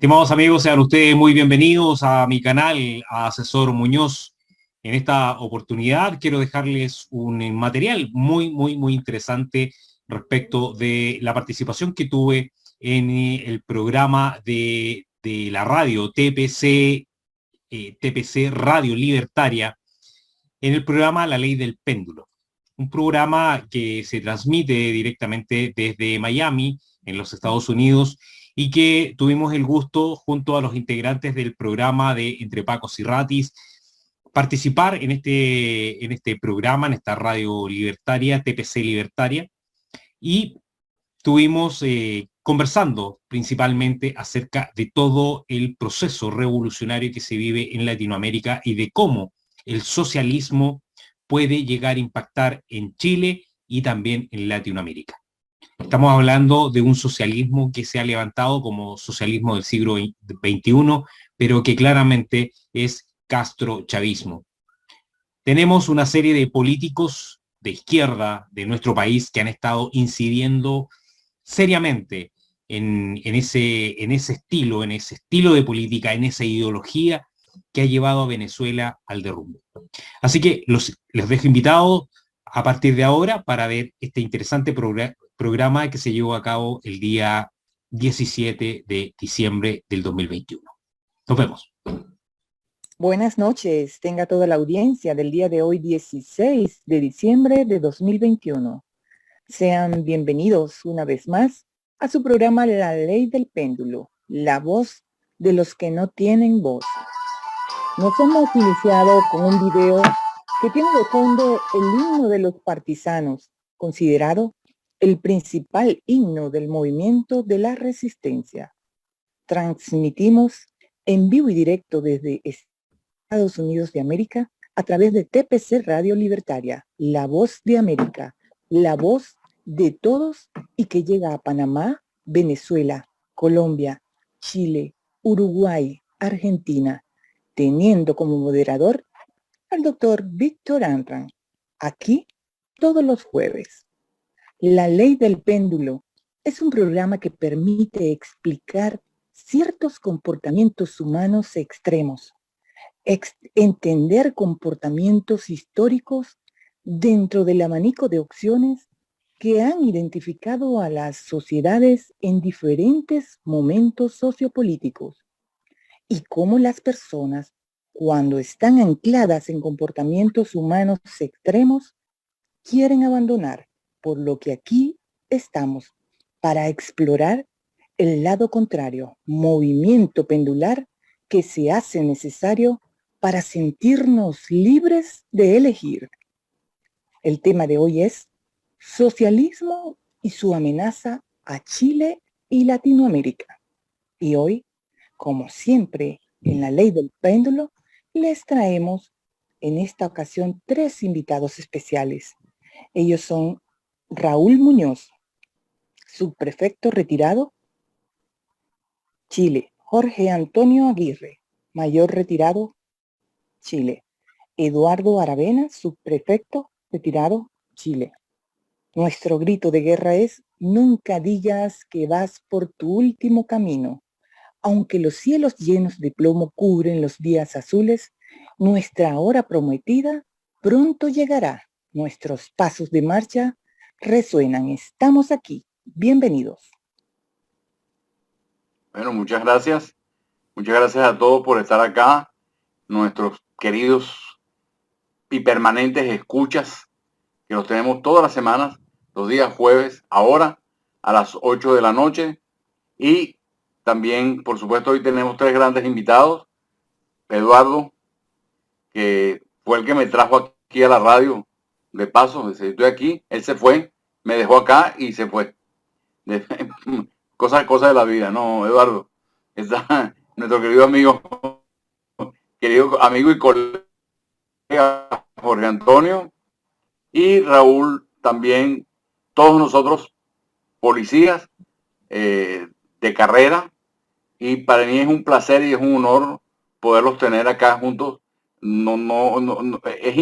Estimados amigos, sean ustedes muy bienvenidos a mi canal, a Asesor Muñoz. En esta oportunidad quiero dejarles un material muy interesante respecto de la participación que tuve en el programa de la radio TPC Radio Libertaria, en el programa La Ley del Péndulo. Un programa que se transmite directamente desde Miami, en los Estados Unidos, y que tuvimos el gusto, junto a los integrantes del programa de Entre Pacos y Ratis, participar en este programa, en esta radio libertaria, TPC Libertaria, y estuvimos conversando principalmente acerca de todo el proceso revolucionario que se vive en Latinoamérica y de cómo el socialismo puede llegar a impactar en Chile y también en Latinoamérica. Estamos hablando de un socialismo que se ha levantado como socialismo del siglo XXI, pero que claramente es castrochavismo. Tenemos una serie de políticos de izquierda de nuestro país que han estado incidiendo seriamente en ese estilo de política, en esa ideología que ha llevado a Venezuela al derrumbe. Así que les dejo invitados a partir de ahora para ver este interesante programa que se llevó a cabo el día 17 de diciembre del 2021. Nos vemos. Buenas noches, tenga toda la audiencia del día de hoy, 16 de diciembre de 2021. Sean bienvenidos una vez más a su programa La Ley del Péndulo, la voz de los que no tienen voz. Nos hemos iniciado con un video que tiene de fondo el himno de los partisanos, considerado el principal himno del movimiento de la resistencia. Transmitimos en vivo y directo desde Estados Unidos de América a través de TPC Radio Libertaria, la voz de América, la voz de todos y que llega a Panamá, Venezuela, Colombia, Chile, Uruguay, Argentina, teniendo como moderador al doctor Víctor Anran, aquí todos los jueves. La Ley del Péndulo es un programa que permite explicar ciertos comportamientos humanos extremos, entender comportamientos históricos dentro del abanico de opciones que han identificado a las sociedades en diferentes momentos sociopolíticos y cómo las personas, cuando están ancladas en comportamientos humanos extremos, quieren abandonar, por lo que aquí estamos para explorar el lado contrario, movimiento pendular que se hace necesario para sentirnos libres de elegir. El tema de hoy es socialismo y su amenaza a Chile y Latinoamérica. Y hoy, como siempre en la Ley del Péndulo, les traemos en esta ocasión 3 invitados especiales. Ellos son Raúl Muñoz, subprefecto retirado, Chile. Jorge Antonio Aguirre, mayor retirado, Chile. Eduardo Aravena, subprefecto retirado, Chile. Nuestro grito de guerra es: nunca digas que vas por tu último camino. Aunque los cielos llenos de plomo cubren los días azules, nuestra hora prometida pronto llegará. Nuestros pasos de marcha resuenan. Estamos aquí. Bienvenidos. Bueno, muchas gracias. Muchas gracias a todos por estar acá. Nuestros queridos y permanentes escuchas, que los tenemos todas las semanas, los días jueves, ahora a las 8 de la noche. Y también, por supuesto, hoy tenemos 3 grandes invitados. Eduardo, que fue el que me trajo aquí a la radio. De paso, estoy aquí, él se fue, me dejó acá y se fue. Cosas de la vida, ¿no, Eduardo? Está nuestro querido amigo y colega Jorge Antonio y Raúl también, todos nosotros policías de carrera, y para mí es un placer y es un honor poderlos tener acá juntos. Es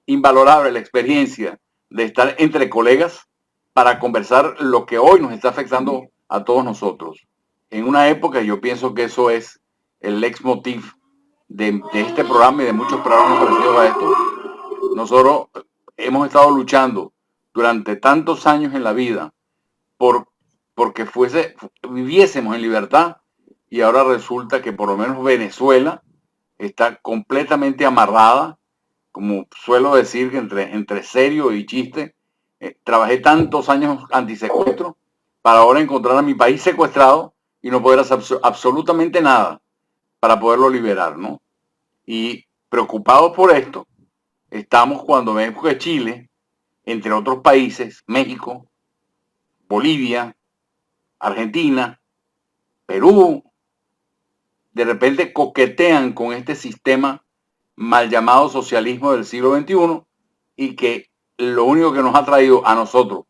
invalorable la experiencia de estar entre colegas para conversar lo que hoy nos está afectando a todos nosotros. en una época, yo pienso que eso es el leitmotiv de este programa y de muchos programas parecidos a esto. Nosotros hemos estado luchando durante tantos años en la vida porque viviésemos en libertad, y ahora resulta que por lo menos Venezuela está completamente amarrada, como suelo decir, que entre serio y chiste. Trabajé tantos años antisecuestro para ahora encontrar a mi país secuestrado y no poder hacer absolutamente nada para poderlo liberar, ¿no? Y preocupados por esto, estamos cuando vemos que Chile, entre otros países, México, Bolivia, Argentina, Perú, de repente coquetean con este sistema mal llamado socialismo del siglo XXI, y que lo único que nos ha traído a nosotros,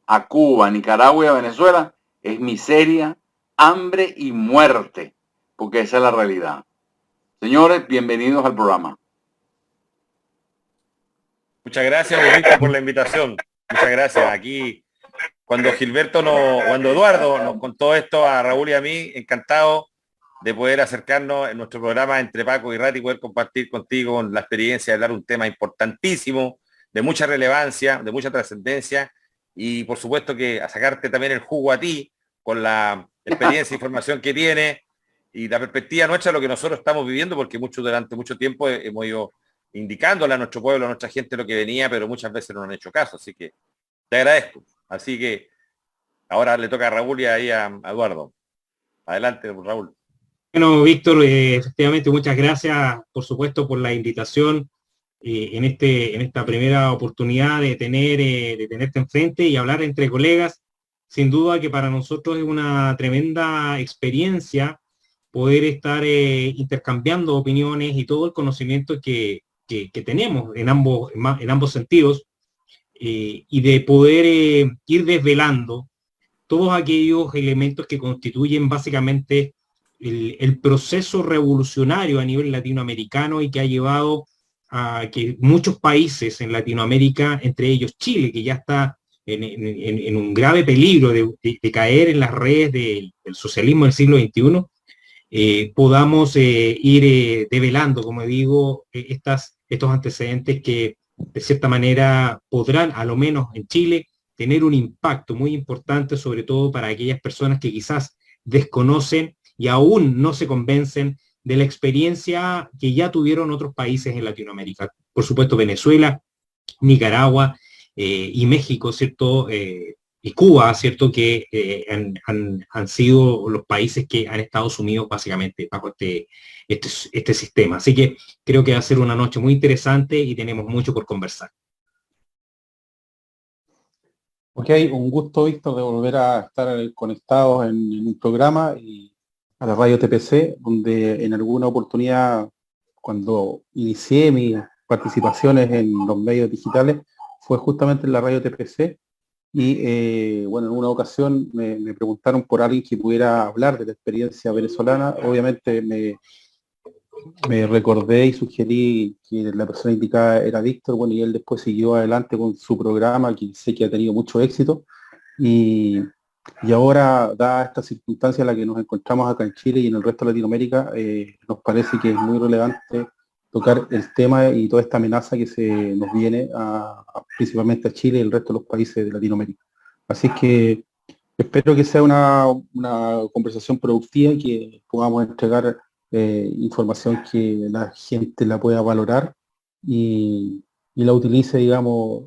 a Cuba, a Nicaragua y a Venezuela, es miseria, hambre y muerte, porque esa es la realidad. Señores, bienvenidos al programa. Muchas gracias, Víctor, por la invitación. Muchas gracias. Aquí, cuando Eduardo nos contó esto a Raúl y a mí, encantado de poder acercarnos en nuestro programa entre Paco y Rati, poder compartir contigo la experiencia de hablar un tema importantísimo, de mucha relevancia, de mucha trascendencia, y por supuesto que a sacarte también el jugo a ti, con la experiencia e información que tiene, y la perspectiva nuestra de lo que nosotros estamos viviendo, porque durante mucho tiempo hemos ido indicándole a nuestro pueblo, a nuestra gente lo que venía, pero muchas veces no nos han hecho caso, así que te agradezco. Así que ahora le toca a Raúl y ahí a Eduardo. Adelante, Raúl. Bueno, Víctor, efectivamente, muchas gracias, por supuesto, por la invitación en esta primera oportunidad de tenerte enfrente y hablar entre colegas. Sin duda que para nosotros es una tremenda experiencia poder estar intercambiando opiniones y todo el conocimiento que tenemos en ambos sentidos, y de poder ir desvelando todos aquellos elementos que constituyen básicamente el proceso revolucionario a nivel latinoamericano y que ha llevado a que muchos países en Latinoamérica, entre ellos Chile, que ya está en un grave peligro de caer en las redes del socialismo del siglo XXI, podamos ir develando, como digo, estos antecedentes que de cierta manera podrán, a lo menos en Chile, tener un impacto muy importante, sobre todo para aquellas personas que quizás desconocen y aún no se convencen de la experiencia que ya tuvieron otros países en Latinoamérica. Por supuesto, Venezuela, Nicaragua y México, ¿cierto? Y Cuba, ¿cierto? Que han sido los países que han estado sumidos básicamente bajo este sistema. Así que creo que va a ser una noche muy interesante y tenemos mucho por conversar. Ok, un gusto, Víctor, de volver a estar conectados en un programa y a la radio TPC, donde en alguna oportunidad, cuando inicié mis participaciones en los medios digitales, fue justamente en la radio TPC. Y bueno, en una ocasión me preguntaron por alguien que pudiera hablar de la experiencia venezolana. Obviamente me recordé y sugerí que la persona indicada era Víctor, bueno, y él después siguió adelante con su programa, que sé que ha tenido mucho éxito. Y ahora, dada esta circunstancia en la que nos encontramos acá en Chile y en el resto de Latinoamérica, nos parece que es muy relevante tocar el tema y toda esta amenaza que se nos viene principalmente a Chile y el resto de los países de Latinoamérica. Así que espero que sea una conversación productiva y que podamos entregar información que la gente la pueda valorar y la utilice, digamos,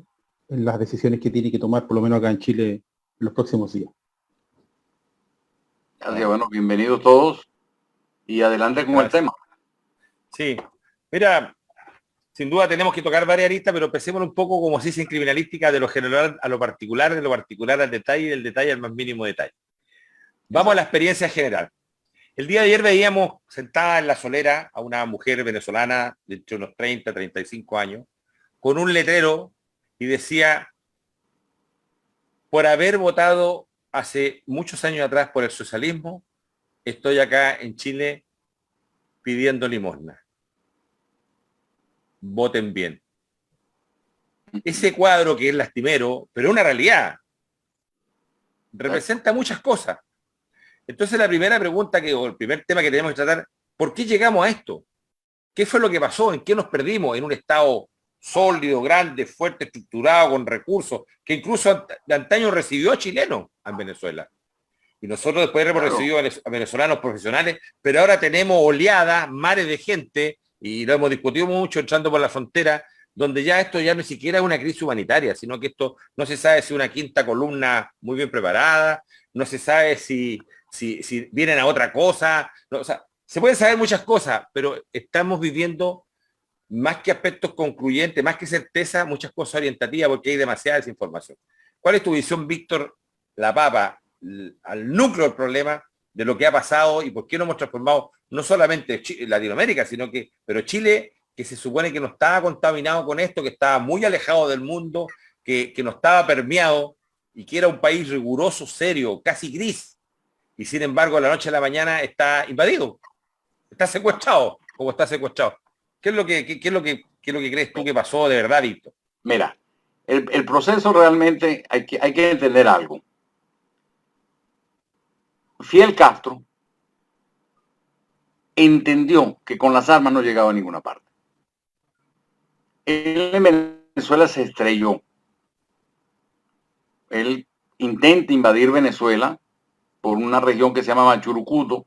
en las decisiones que tiene que tomar, por lo menos acá en Chile, en los próximos días. Gracias, bueno, bienvenidos todos y adelante con el tema. Sí, mira, sin duda tenemos que tocar varias aristas, pero empecemos un poco, como se dice en criminalística, de lo general a lo particular, de lo particular al detalle y del detalle al más mínimo detalle. Vamos a la experiencia general. El día de ayer veíamos sentada en la solera a una mujer venezolana de entre unos 30, 35 años, con un letrero y decía: por haber votado hace muchos años atrás por el socialismo, estoy acá en Chile pidiendo limosna. Voten bien. Ese cuadro, que es lastimero, pero es una realidad, representa muchas cosas. Entonces la primera pregunta, o el primer tema que tenemos que tratar, ¿por qué llegamos a esto? ¿Qué fue lo que pasó? ¿En qué nos perdimos? En un Estado sólido, grande, fuerte, estructurado, con recursos, que incluso de antaño recibió a chilenos en Venezuela. Y nosotros después hemos recibido a venezolanos profesionales, pero ahora tenemos oleadas, mares de gente, y lo hemos discutido mucho entrando por la frontera, donde ya esto ya ni siquiera es una crisis humanitaria, sino que esto no se sabe si una quinta columna muy bien preparada, no se sabe si vienen a otra cosa, no, o sea, se pueden saber muchas cosas, pero estamos viviendo más que aspectos concluyentes, más que certeza, muchas cosas orientativas porque hay demasiada desinformación. ¿Cuál es tu visión, Víctor La Papa, al núcleo del problema de lo que ha pasado y por qué nos hemos transformado no solamente Latinoamérica, sino que, pero Chile, que se supone que no estaba contaminado con esto, que estaba muy alejado del mundo, que no estaba permeado y que era un país riguroso, serio, casi gris, y sin embargo, de la noche a la mañana está invadido, está secuestrado, como está secuestrado? ¿Qué es lo que crees tú que pasó de verdad, Víctor? Mira, el proceso realmente hay que entender algo. Fidel Castro entendió que con las armas no llegaba a ninguna parte. Él en Venezuela se estrelló. Él intenta invadir Venezuela por una región que se llama Manchurucuto,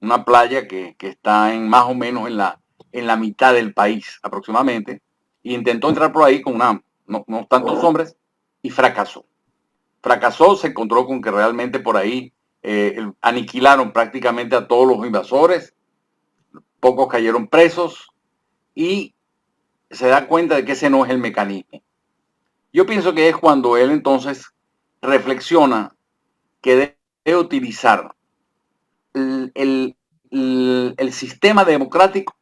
una playa que está más o menos en la mitad del país aproximadamente, y intentó entrar por ahí con unos tantos hombres y fracasó. Fracasó, se encontró con que realmente por ahí aniquilaron prácticamente a todos los invasores, pocos cayeron presos y se da cuenta de que ese no es el mecanismo. Yo pienso que es cuando él entonces reflexiona que debe utilizar el sistema democrático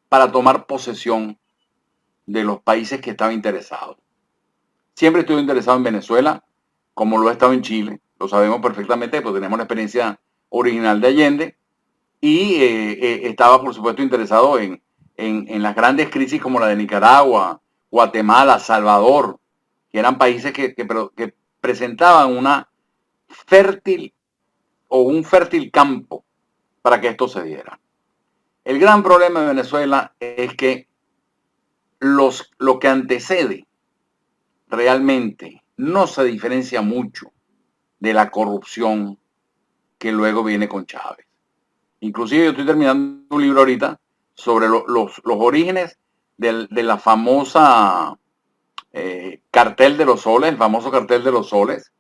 para tomar posesión de los países que estaba interesado. Siempre estuve interesado en Venezuela, como lo he estado en Chile, lo sabemos perfectamente, porque tenemos la experiencia original de Allende, y estaba, por supuesto, interesado en las grandes crisis como la de Nicaragua, Guatemala, Salvador, que eran países que presentaban una fértil o un fértil campo para que esto se diera. El gran problema de Venezuela es que lo que antecede realmente no se diferencia mucho de la corrupción que luego viene con Chávez. Inclusive yo estoy terminando un libro ahorita sobre los orígenes de la famosa cartel de los soles, el famoso cartel de los soles,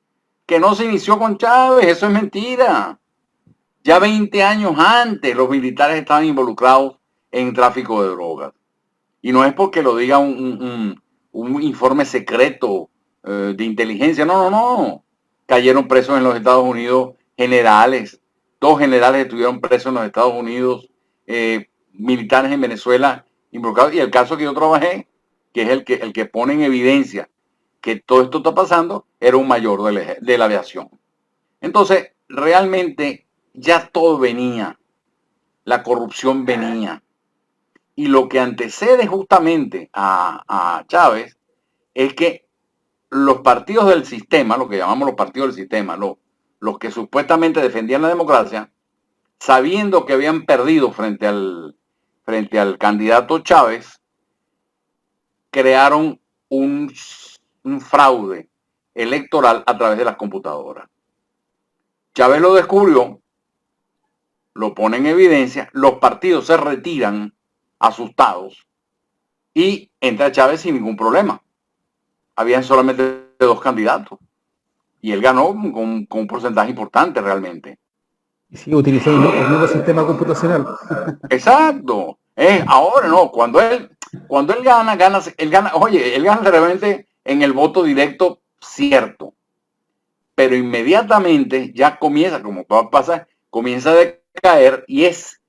que no se inició con Chávez, eso es mentira. Ya 20 años antes los militares estaban involucrados en tráfico de drogas. Y no es porque lo diga un informe secreto de inteligencia, no. Cayeron presos en los Estados Unidos generales, 2 generales estuvieron presos en los Estados Unidos, militares en Venezuela involucrados. Y el caso que yo trabajé, que es el que pone en evidencia que todo esto está pasando, era un mayor de la aviación. Entonces, realmente ya todo venía, la corrupción venía. Y lo que antecede justamente a Chávez es que los partidos del sistema, lo que llamamos los partidos del sistema, los que supuestamente defendían la democracia, sabiendo que habían perdido frente al candidato Chávez, crearon un fraude electoral a través de las computadoras. Chávez lo descubrió, lo pone en evidencia, los partidos se retiran asustados y entra Chávez sin ningún problema. Habían solamente 2 candidatos y él ganó con un porcentaje importante realmente. Y sigue utilizando el nuevo sistema computacional. Exacto. Ahora no, cuando él gana, oye, él gana realmente en el voto directo, cierto. Pero inmediatamente ya comienza, como todo pasa, comienza a decaer y es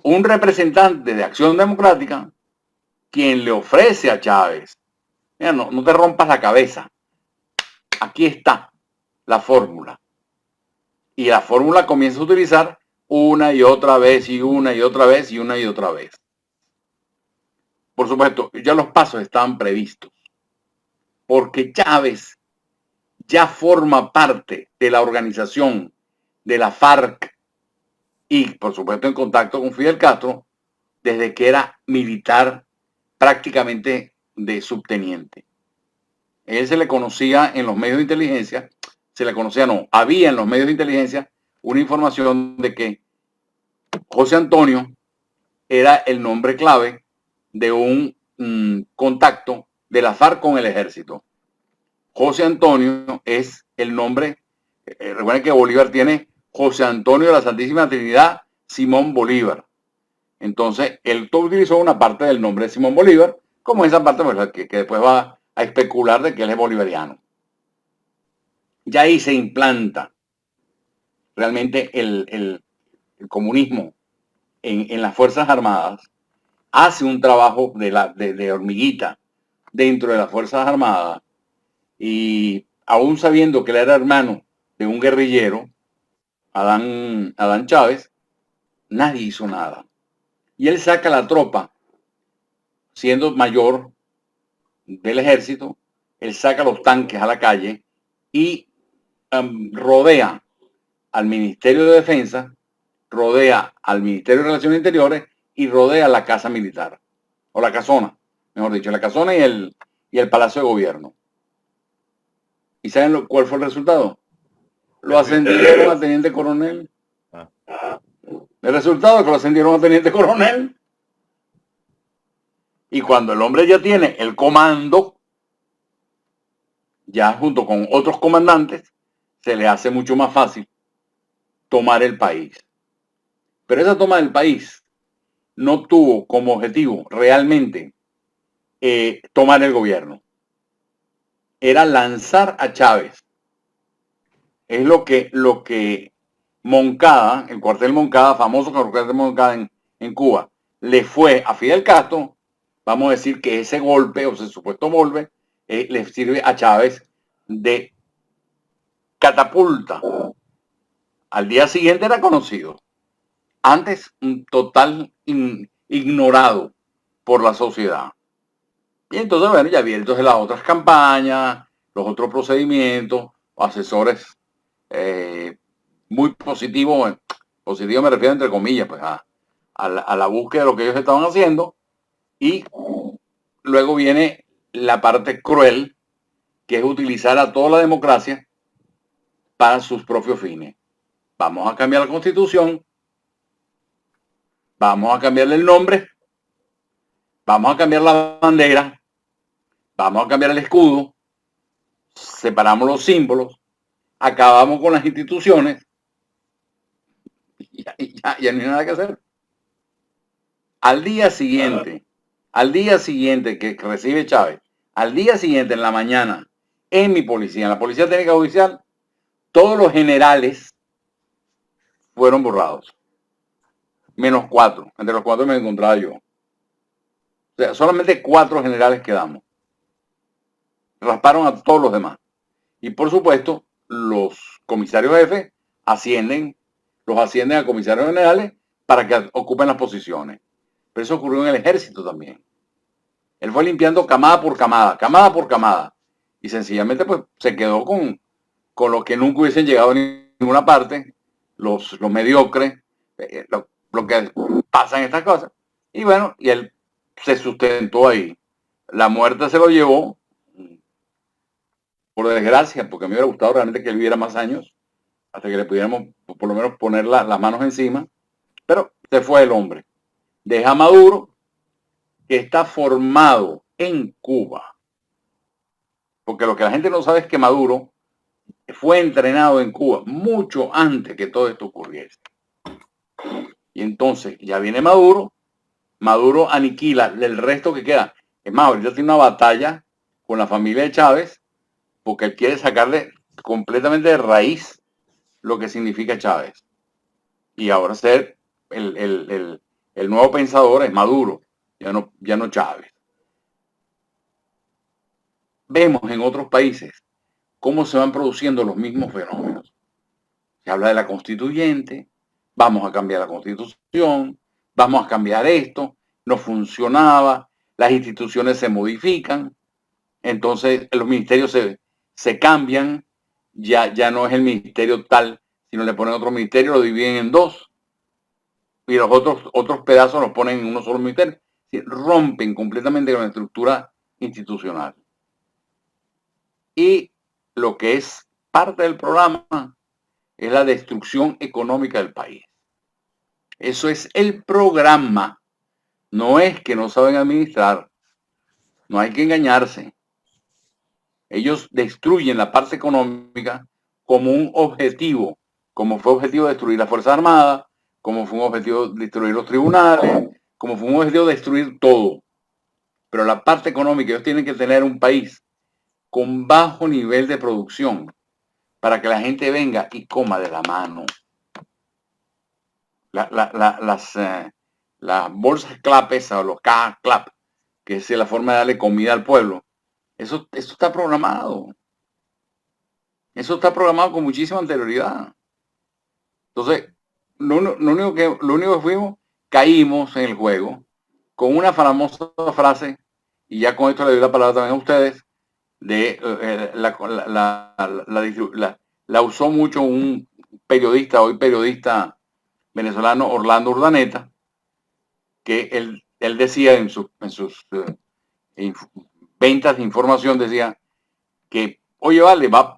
un representante de Acción Democrática quien le ofrece a Chávez, mira, no te rompas la cabeza, aquí está la fórmula. Y la fórmula comienza a utilizar una y otra vez y una y otra vez y una y otra vez. Por supuesto, ya los pasos estaban previstos, porque Chávez ya forma parte de la organización de la FARC y, por supuesto, en contacto con Fidel Castro desde que era militar, prácticamente de subteniente. Él se le conocía en los medios de inteligencia, había en los medios de inteligencia una información de que José Antonio era el nombre clave de un contacto de la FARC con el ejército. José Antonio es el nombre, recuerden que Bolívar tiene José Antonio de la Santísima Trinidad Simón Bolívar. Entonces, él utilizó una parte del nombre de Simón Bolívar, como esa parte que después va a especular de que él es bolivariano. Ya ahí se implanta realmente el comunismo en las Fuerzas Armadas, hace un trabajo de hormiguita dentro de las Fuerzas Armadas, y aún sabiendo que él era hermano de un guerrillero, Adán Chávez, nadie hizo nada. Y él saca la tropa, siendo mayor del ejército, él saca los tanques a la calle y rodea al Ministerio de Defensa, rodea al Ministerio de Relaciones Interiores y rodea la Casa Militar, o la casona, mejor dicho, la casona y el Palacio de Gobierno. ¿Y saben cuál fue el resultado? Lo ascendieron a teniente coronel. El resultado es que lo ascendieron a teniente coronel. Y cuando el hombre ya tiene el comando, ya junto con otros comandantes, se le hace mucho más fácil tomar el país. Pero esa toma del país no tuvo como objetivo realmente tomar el gobierno. Era lanzar a Chávez. Es lo que Moncada, el cuartel Moncada, famoso cuartel Moncada en Cuba, le fue a Fidel Castro. Vamos a decir que ese golpe, o ese supuesto golpe, le sirve a Chávez de catapulta. Al día siguiente era conocido. Antes, un total ignorado por la sociedad. Y entonces, bueno, ya vienen entonces las otras campañas, los otros procedimientos, asesores muy positivos. Positivo me refiero entre comillas, pues a la búsqueda de lo que ellos estaban haciendo. Y luego viene la parte cruel, que es utilizar a toda la democracia para sus propios fines. Vamos a cambiar la Constitución, vamos a cambiarle el nombre, vamos a cambiar la bandera, vamos a cambiar el escudo, separamos los símbolos, acabamos con las instituciones y ya no hay nada que hacer. Al día siguiente que recibe Chávez, al día siguiente en la mañana, en mi policía, en la Policía Técnica Judicial, todos los generales fueron borrados. Menos 4. Entre los 4 me encontraba yo. O sea, solamente 4 generales quedamos. Rasparon a todos los demás. Y por supuesto, los comisarios jefes los ascienden a comisarios generales para que ocupen las posiciones. Pero eso ocurrió en el ejército también. Él fue limpiando camada por camada. Y sencillamente pues se quedó con los que nunca hubiesen llegado a ninguna parte, los mediocres, lo que pasa en estas cosas. Y bueno, y él se sustentó ahí. La muerte se lo llevó, por desgracia, porque a mí me hubiera gustado realmente que él viviera más años, hasta que le pudiéramos por lo menos poner las manos encima. Pero se fue el hombre. Deja a Maduro, que está formado en Cuba. Porque lo que la gente no sabe es que Maduro fue entrenado en Cuba mucho antes que todo esto ocurriese. Y entonces ya viene Maduro aniquila el resto que queda. Es más, ahorita tiene una batalla con la familia de Chávez porque él quiere sacarle completamente de raíz lo que significa Chávez. Y ahora ser el nuevo pensador es Maduro, ya no Chávez. Vemos en otros países cómo se van produciendo los mismos fenómenos. Se habla de la constituyente, vamos a cambiar la constitución, vamos a cambiar esto, no funcionaba, las instituciones se modifican, entonces los ministerios se cambian, ya no es el ministerio tal, sino le ponen otro ministerio, lo dividen en dos, y los otros pedazos los ponen en uno solo ministerio. Rompen completamente con la estructura institucional. Y lo que es parte del programa es la destrucción económica del país. Eso es el programa. No es que no saben administrar. No hay que engañarse. Ellos destruyen la parte económica como un objetivo, como fue objetivo destruir las Fuerzas Armadas, como fue un objetivo destruir los tribunales, como fue un objetivo destruir todo. Pero la parte económica, ellos tienen que tener un país con bajo nivel de producción para que la gente venga y coma de la mano. Las bolsas clap o los clap, que es la forma de darle comida al pueblo, eso está programado. Eso está programado con muchísima anterioridad. Entonces, lo único que fuimos, caímos en el juego con una famosa frase, y ya con esto le doy la palabra también a ustedes, la usó mucho un periodista, hoy periodista venezolano, Orlando Urdaneta, que él decía en sus ventas de información, decía que, oye, vale, va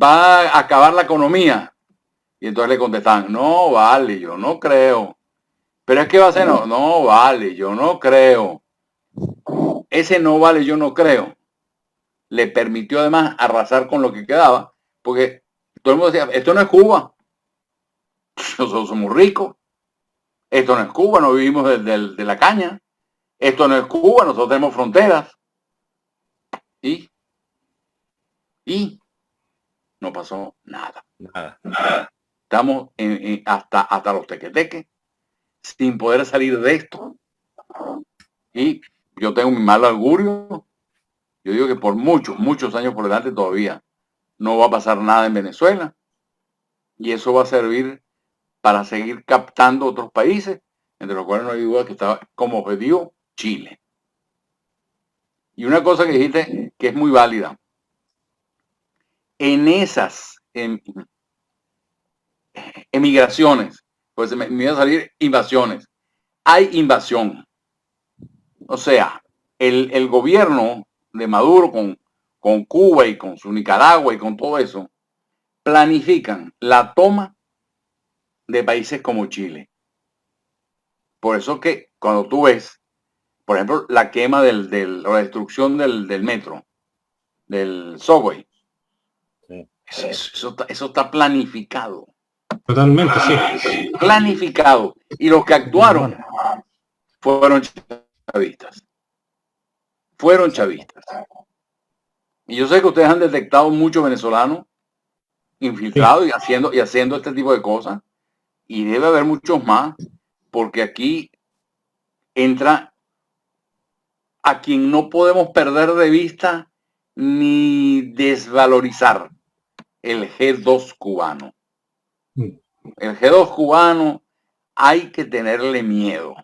a acabar la economía. Y entonces le contestaban, no, vale, yo no creo. Pero es que va a ser, no, vale, yo no creo. Ese no vale, yo no creo, le permitió además arrasar con lo que quedaba, porque todo el mundo decía, esto no es Cuba. Nosotros somos ricos. Esto no es Cuba, no vivimos de la caña. Esto no es Cuba, nosotros tenemos fronteras. Y no pasó nada. Estamos hasta los tequeteques, sin poder salir de esto. Y yo tengo mi mal augurio. Yo digo que por muchos años por delante todavía no va a pasar nada en Venezuela. Y eso va a servir para seguir captando otros países, entre los cuales no hay duda que está como objetivo Chile. Y una cosa que dijiste que es muy válida. En esas emigraciones, pues me iba a salir invasiones. Hay invasión. O sea, el gobierno de Maduro con Cuba y con su Nicaragua y con todo eso, planifican la toma de países como Chile. Por eso que cuando tú ves, por ejemplo, la quema la destrucción del metro, del subway, sí. Eso está planificado. Totalmente, sí. Planificado. Y los que actuaron fueron chavistas. Fueron chavistas. Y yo sé que ustedes han detectado muchos venezolanos infiltrados, sí, y haciendo este tipo de cosas. Y debe haber muchos más, porque aquí entra a quien no podemos perder de vista ni desvalorizar: el G2 cubano. El G2 cubano hay que tenerle miedo.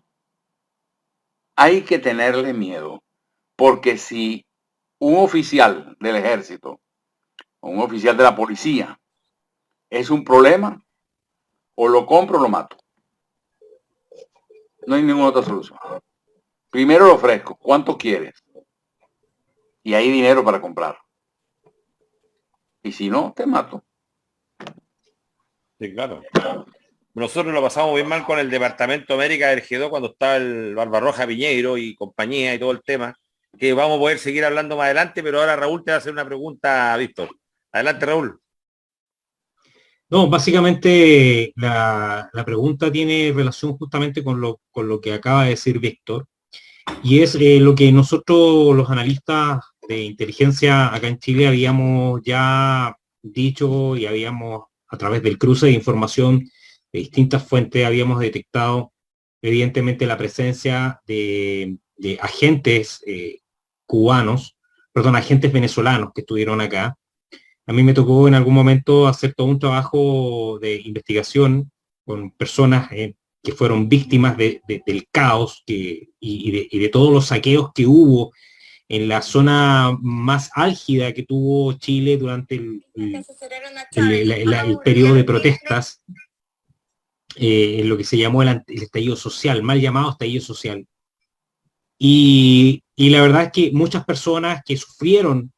Hay que tenerle miedo. Porque si un oficial del ejército o un oficial de la policía es un problema, o lo compro o lo mato. No hay ninguna otra solución. Primero lo ofrezco. ¿Cuánto quieres? Y hay dinero para comprar. Y si no, te mato. Sí, claro. Nosotros lo pasamos bien mal con el Departamento América del G2 cuando estaba el Barbarroja Piñeiro y compañía y todo el tema, que vamos a poder seguir hablando más adelante, pero ahora Raúl te va a hacer una pregunta a Víctor. Adelante, Raúl. No, básicamente la pregunta tiene relación justamente con lo que acaba de decir Víctor, y es lo que nosotros los analistas de inteligencia acá en Chile habíamos ya dicho y habíamos, a través del cruce de información de distintas fuentes, habíamos detectado evidentemente la presencia de agentes agentes venezolanos que estuvieron acá. A mí me tocó en algún momento hacer todo un trabajo de investigación con personas que fueron víctimas del caos y de todos los saqueos que hubo en la zona más álgida que tuvo Chile durante el periodo de protestas, en lo que se llamó el estallido social, mal llamado estallido social. Y la verdad es que muchas personas que sufrieron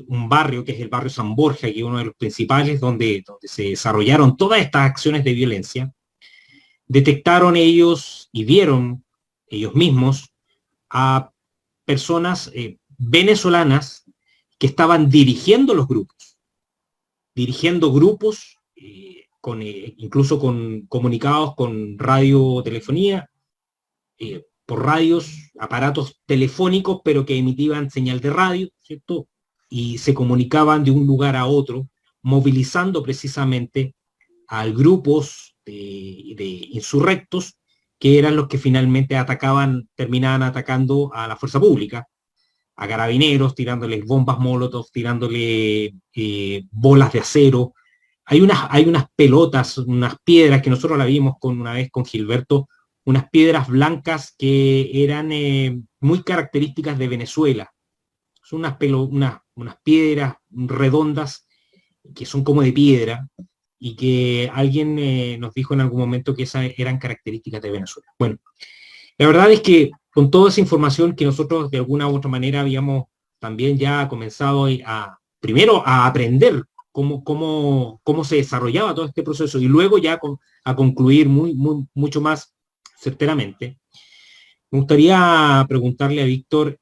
un barrio, que es el barrio San Borja, que es uno de los principales, donde se desarrollaron todas estas acciones de violencia, detectaron ellos y vieron ellos mismos a personas venezolanas que estaban dirigiendo grupos, incluso con comunicados con radiotelefonía, por radios, aparatos telefónicos, pero que emitían señal de radio, ¿cierto? Y se comunicaban de un lugar a otro, movilizando precisamente a grupos de insurrectos, que eran los que finalmente terminaban atacando a la fuerza pública, a carabineros, tirándoles bombas molotov, tirándole bolas de acero. Hay unas pelotas, unas piedras que nosotros la vimos una vez con Gilberto, unas piedras blancas que eran muy características de Venezuela. Son unas piedras redondas que son como de piedra y que alguien nos dijo en algún momento que esas eran características de Venezuela. Bueno, la verdad es que con toda esa información que nosotros de alguna u otra manera habíamos también ya comenzado primero a aprender cómo se desarrollaba todo este proceso y luego ya a concluir mucho más certeramente, me gustaría preguntarle a Víctor,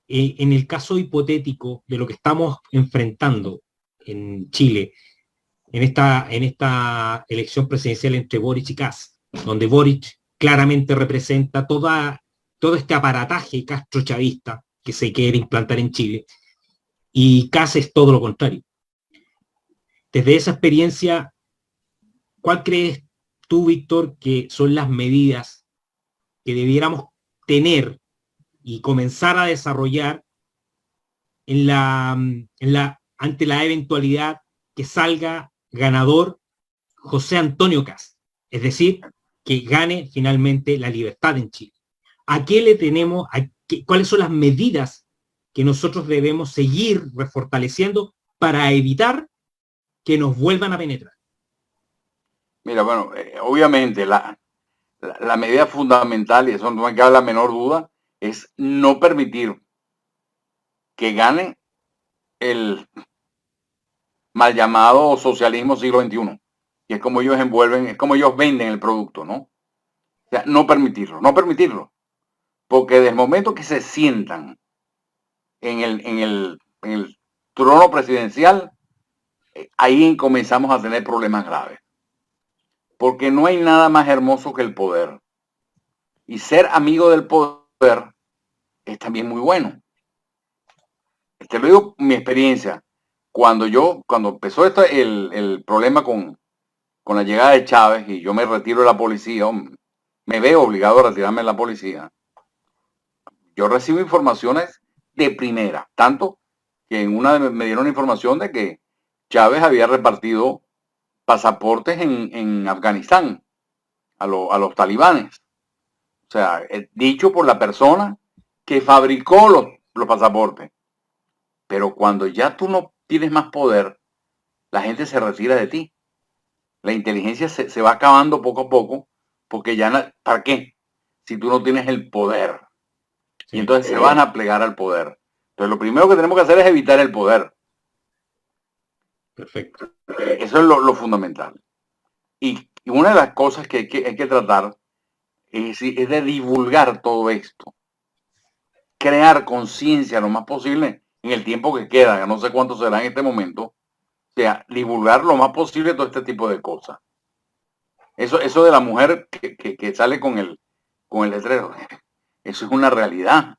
en el caso hipotético de lo que estamos enfrentando en Chile, en esta elección presidencial entre Boric y Kast, donde Boric claramente representa todo este aparataje castrochavista que se quiere implantar en Chile, y Kast es todo lo contrario. Desde esa experiencia, ¿cuál crees tú, Víctor, que son las medidas que debiéramos tener y comenzar a desarrollar ante la eventualidad que salga ganador José Antonio Kast? Es decir, que gane finalmente la libertad en Chile. ¿A qué le tenemos? ¿Cuáles son las medidas que nosotros debemos seguir refortaleciendo para evitar que nos vuelvan a penetrar? Mira, bueno, obviamente la medida fundamental, y eso no me cabe la menor duda, es no permitir que gane el mal llamado socialismo siglo XXI. Y es como ellos es como ellos venden el producto, ¿no? O sea, no permitirlo. Porque desde el momento que se sientan en el trono presidencial, ahí comenzamos a tener problemas graves. Porque no hay nada más hermoso que el poder. Y ser amigo del poder es también muy bueno. Te lo digo mi experiencia. Cuando empezó el problema con la llegada de Chávez y yo me retiro de la policía, me veo obligado a retirarme de la policía, yo recibo informaciones de primera, tanto que en una me dieron información de que Chávez había repartido pasaportes en Afganistán a los talibanes. O sea, dicho por la persona que fabricó los pasaportes. Pero cuando ya tú no tienes más poder, la gente se retira de ti. La inteligencia se va acabando poco a poco, porque ya, ¿para qué? Si tú no tienes el poder. Y entonces se van a plegar al poder. Entonces lo primero que tenemos que hacer es evitar el poder. Perfecto. Eso es lo fundamental. Y una de las cosas que hay que tratar es de divulgar todo esto. Crear conciencia lo más posible en el tiempo que queda, que no sé cuánto será en este momento. O sea, divulgar lo más posible todo este tipo de cosas. Eso de la mujer que sale con el letrero, eso es una realidad.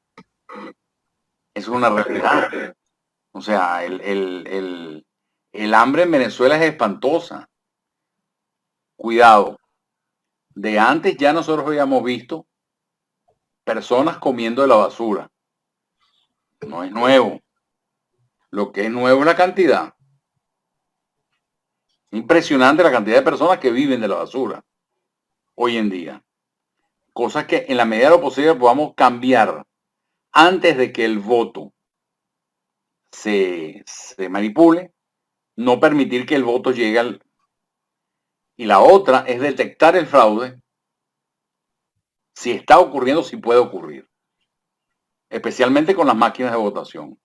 Eso es una realidad. O sea, el hambre en Venezuela es espantosa. Cuidado. De antes ya nosotros habíamos visto personas comiendo de la basura. No es nuevo. Lo que es nuevo es la cantidad. Impresionante la cantidad de personas que viven de la basura hoy en día. Cosas que en la medida de lo posible podamos cambiar antes de que el voto se manipule, no permitir que el voto llegue al... Y la otra es detectar el fraude si está ocurriendo, si puede ocurrir, especialmente con las máquinas de votación.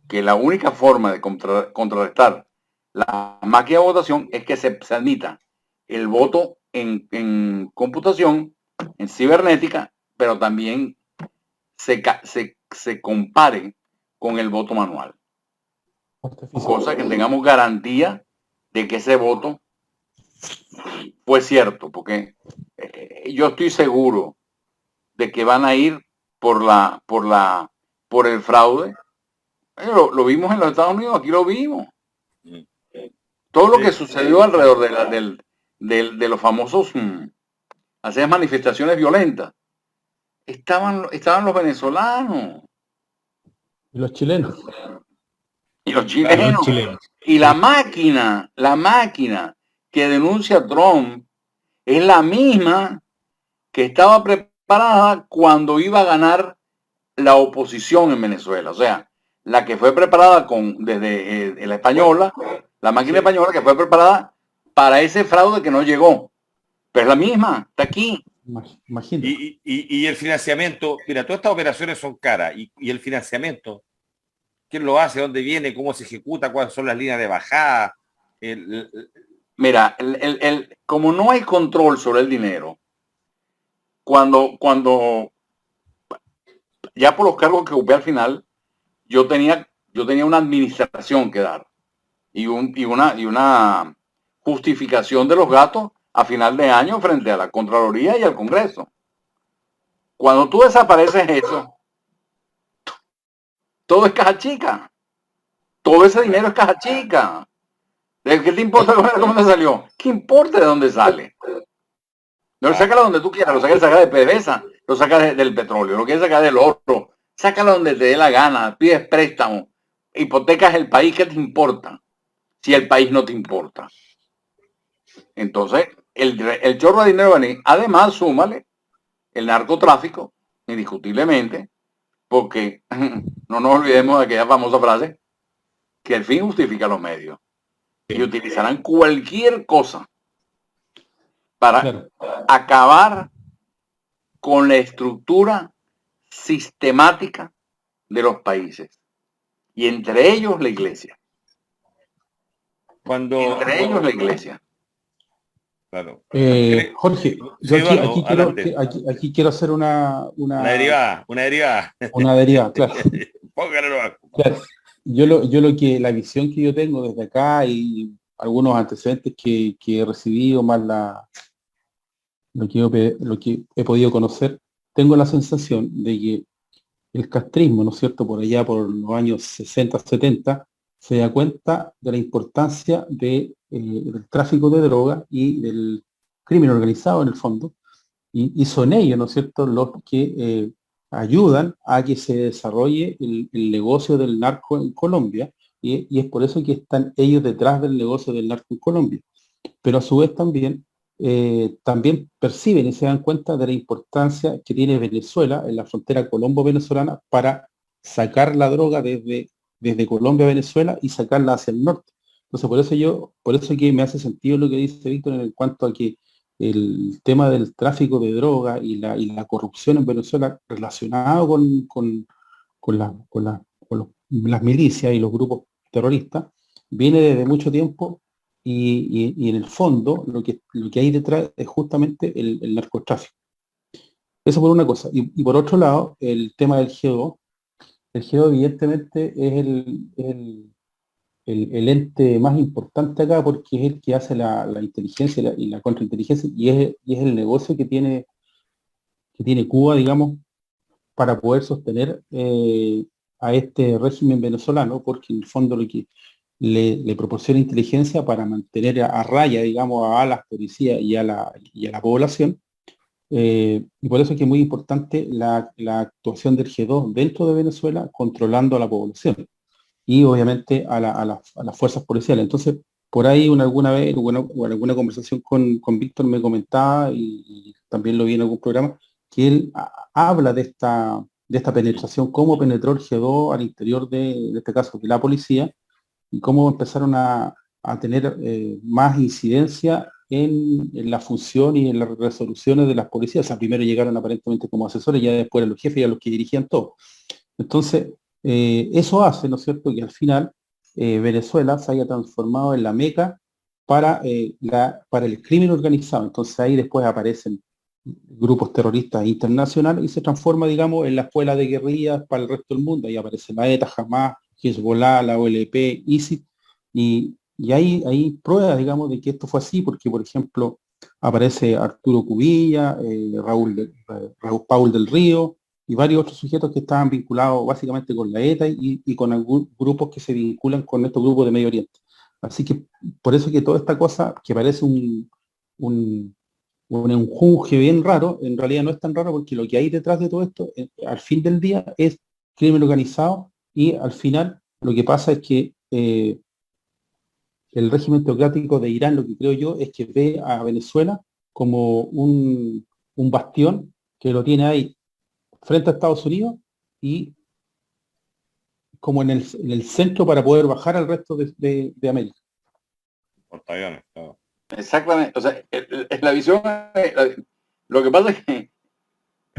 Que la única forma de contrarrestar la máquina de votación es que se admita el voto en computación, en cibernética, pero también se compare con el voto manual. Cosa que tengamos garantía de que ese voto fue cierto, porque yo estoy seguro de que van a ir por el fraude. Lo vimos en los Estados Unidos, aquí lo vimos. Todo lo que sucedió alrededor de los famosos hacer manifestaciones violentas, estaban los venezolanos. Y los chilenos. Y los chilenos. Y la máquina que denuncia a Trump es la misma que estaba preparada cuando iba a ganar la oposición en Venezuela. O sea, la que fue preparada desde la española, la máquina española que fue preparada para ese fraude que no llegó. Pero es la misma, está aquí. Imagínate. Y el financiamiento, mira, todas estas operaciones son caras. Y el financiamiento, ¿quién lo hace? ¿Dónde viene? ¿Cómo se ejecuta? ¿Cuáles son las líneas de bajada? Mira, como no hay control sobre el dinero, cuando ya por los cargos que ocupé al final, yo tenía una administración que dar y una justificación de los gastos a final de año frente a la Contraloría y al Congreso. Cuando tú desapareces eso, todo es caja chica. Todo ese dinero es caja chica. ¿De qué te importa cómo te salió? ¿Qué importa de dónde sale? No, sácalo donde tú quieras, lo saca de PDVSA, lo saca del petróleo, lo quieres sacar del oro, sácalo donde te dé la gana, pides préstamo, hipotecas el país, ¿qué te importa? Si el país no te importa. Entonces, el chorro de dinero venir. Además, súmale el narcotráfico, indiscutiblemente, porque no nos olvidemos de aquella famosa frase, que el fin justifica los medios. Y utilizarán cualquier cosa para acabar con la estructura sistemática de los países. Y entre ellos la iglesia. Entre ellos la iglesia. Claro. Jorge, yo aquí quiero hacer una derivada. Una derivada, claro. Póngalo. Claro. La visión que yo tengo desde acá y algunos antecedentes que he recibido, más lo que he podido conocer, tengo la sensación de que el castrismo, ¿no es cierto?, por allá por los años 60, 70, se da cuenta de la importancia del tráfico de droga y del crimen organizado en el fondo, y son ellos, ¿no es cierto?, los que ayudan a que se desarrolle el negocio del narco en Colombia, y es por eso que están ellos detrás del negocio del narco en Colombia. Pero a su vez también perciben y se dan cuenta de la importancia que tiene Venezuela en la frontera colombo-venezolana para sacar la droga desde Colombia a Venezuela y sacarla hacia el norte. Entonces, por eso que me hace sentido lo que dice Víctor en cuanto a que el tema del tráfico de droga y la corrupción en Venezuela relacionado con las milicias y los grupos terroristas viene desde mucho tiempo, y en el fondo lo que hay detrás es justamente el narcotráfico. Eso por una cosa. Y por otro lado, el tema del G2. El G2 evidentemente es el ente más importante acá, porque es el que hace la inteligencia y la contrainteligencia, y es el negocio que tiene Cuba, digamos, para poder sostener a este régimen venezolano, porque en el fondo lo que le proporciona inteligencia para mantener a raya, digamos, a las policías y a la población. Y por eso es que es muy importante la actuación del G2 dentro de Venezuela, controlando a la población y obviamente a las fuerzas policiales. Entonces, por ahí alguna vez o en alguna conversación con Víctor me comentaba, y también lo vi en algún programa, que él habla de esta penetración, cómo penetró el G2 al interior de este caso de la policía y cómo empezaron a tener más incidencia en la función y en las resoluciones de las policías. O sea, primero llegaron aparentemente como asesores, ya después eran los jefes y a los que dirigían todo. Entonces, eso hace, ¿no es cierto?, que al final Venezuela se haya transformado en la meca para el crimen organizado. Entonces ahí después aparecen grupos terroristas internacionales y se transforma, digamos, en la escuela de guerrillas para el resto del mundo. Ahí aparece la ETA, Hamas, Hezbollah, la OLP, ISIS, y hay pruebas, digamos, de que esto fue así, porque, por ejemplo, aparece Arturo Cubilla, Raúl Paul del Río, y varios otros sujetos que estaban vinculados básicamente con la ETA y con algunos grupos que se vinculan con estos grupos de Medio Oriente. Así que por eso que toda esta cosa que parece un enjunje bien raro, en realidad no es tan raro porque lo que hay detrás de todo esto, al fin del día, es crimen organizado y al final lo que pasa es que el régimen teocrático de Irán, lo que creo yo, es que ve a Venezuela como un bastión que lo tiene ahí frente a Estados Unidos y como en el centro para poder bajar al resto de América. Portaaviones, claro. Exactamente. O sea, la visión, lo que pasa es que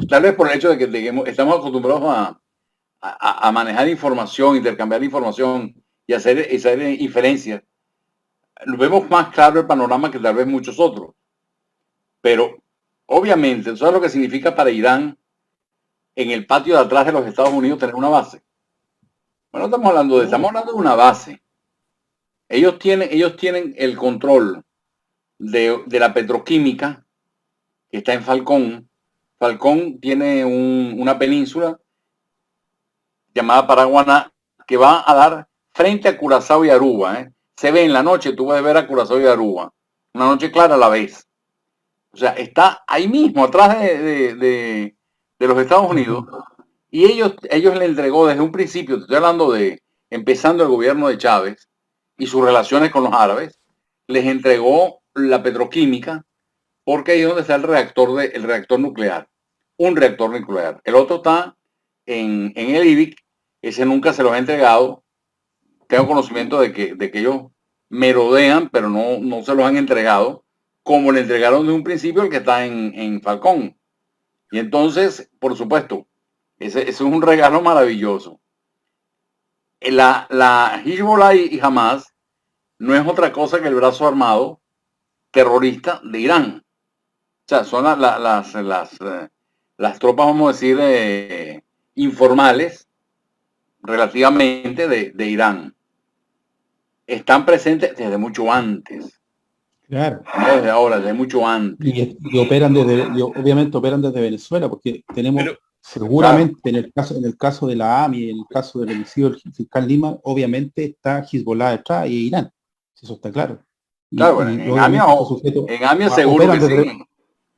tal vez por el hecho de que estamos acostumbrados a manejar información, intercambiar información y hacer inferencias, vemos más claro el panorama que tal vez muchos otros. Pero obviamente, ¿sabes lo que significa para Irán en el patio de atrás de los Estados Unidos tener una base? Bueno, estamos hablando de una base. Ellos tienen el control de la petroquímica que está en Falcón. Falcón tiene una península llamada Paraguaná que va a dar frente a Curazao y Aruba. Se ve en la noche, tú puedes ver a Curazao y Aruba. Una noche clara a la vez. O sea, está ahí mismo, atrás de los Estados Unidos. Y ellos le entregó desde un principio, te estoy hablando de empezando el gobierno de Chávez y sus relaciones con los árabes, les entregó la petroquímica porque ahí es donde está el reactor nuclear. Un reactor nuclear. El otro está en el IBIC, ese nunca se los ha entregado. Tengo conocimiento de que ellos merodean, pero no se los han entregado, como le entregaron de un principio el que está en Falcón. Y entonces, por supuesto, ese es un regalo maravilloso. La Hezbollah y Hamas no es otra cosa que el brazo armado terrorista de Irán. O sea, son las tropas, vamos a decir, informales relativamente de Irán. Están presentes desde mucho antes. Claro. No desde ahora, desde mucho antes. Y obviamente operan desde Venezuela, porque tenemos seguramente claro. en el caso de la AMI, en el caso del homicidio del fiscal Lima, obviamente está Hezbollah detrás y Irán. Eso está claro. Claro, bueno, en AMI seguro que sí.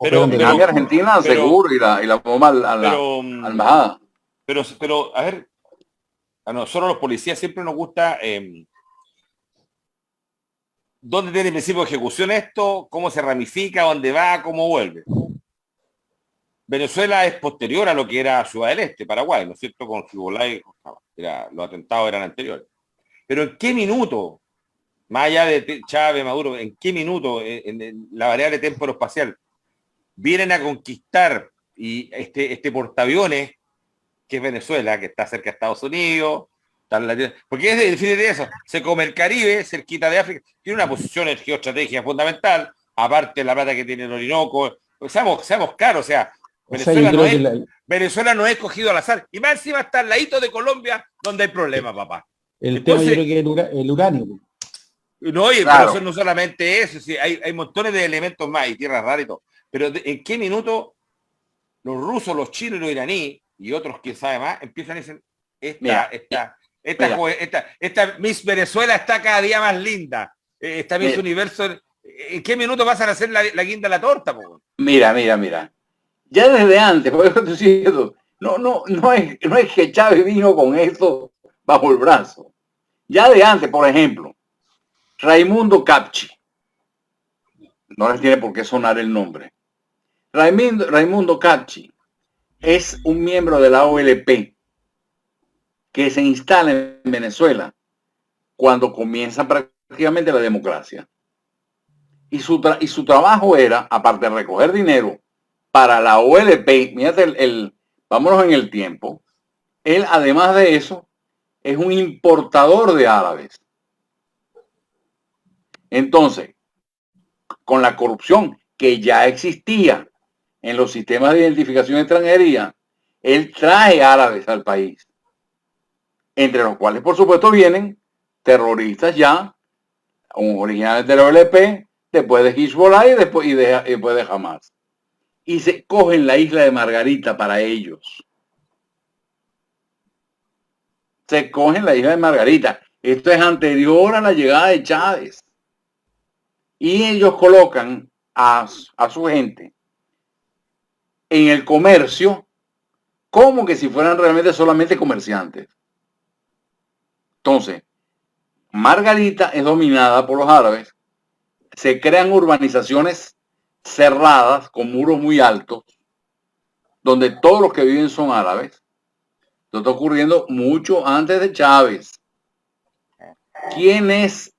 Pero en AMI Argentina seguro y la bomba a la embajada. Pero, a ver, a nosotros los policías siempre nos gusta dónde tiene el principio de ejecución esto, cómo se ramifica, dónde va, cómo vuelve. Venezuela es posterior a lo que era Ciudad del Este, Paraguay, ¿no es cierto? Con Hezbollah y los atentados eran anteriores. Pero ¿en qué minuto, más allá de Chávez, Maduro, en qué minuto, en la variable temporo-espacial, vienen a conquistar y este portaaviones, que es Venezuela, que está cerca de Estados Unidos, porque es definitivamente eso, se come el Caribe, cerquita de África, tiene una posición en geoestrategia fundamental, aparte de la plata que tiene el Orinoco, seamos claros, o sea, Venezuela no es escogido al azar, y más encima está al ladito de Colombia, donde hay problemas, papá. Entonces, tema yo creo que es el uranio. No, oye, claro. Pero no solamente eso, sí, hay montones de elementos más, y tierras raras y todo, pero ¿en qué minuto los rusos, los chinos, los iraníes, y otros, quién sabe más, empiezan a decir, esta Miss Venezuela está cada día más linda. Esta Miss Universo, ¿en qué minuto pasan a hacer la guinda de la torta? Po? Mira. Ya desde antes, por eso estoy diciendo, no es que Chávez vino con esto bajo el brazo. Ya de antes, por ejemplo, Raimundo Capchi. No les tiene por qué sonar el nombre. Raimundo Capchi es un miembro de la OLP que se instala en Venezuela cuando comienza prácticamente la democracia. Y su trabajo era, aparte de recoger dinero para la OLP, mírate vámonos en el tiempo, él además de eso es un importador de árabes. Entonces, con la corrupción que ya existía en los sistemas de identificación de extranjería, él trae árabes al país, entre los cuales por supuesto vienen terroristas ya, originales de la OLP, después de Hezbollah y después de Hamas. Y se cogen la isla de Margarita para ellos. Se cogen la isla de Margarita. Esto es anterior a la llegada de Chávez. Y ellos colocan a su gente en el comercio como que si fueran realmente solamente comerciantes. Entonces, Margarita es dominada por los árabes. Se crean urbanizaciones cerradas con muros muy altos, donde todos los que viven son árabes. Esto está ocurriendo mucho antes de Chávez. ¿Quién es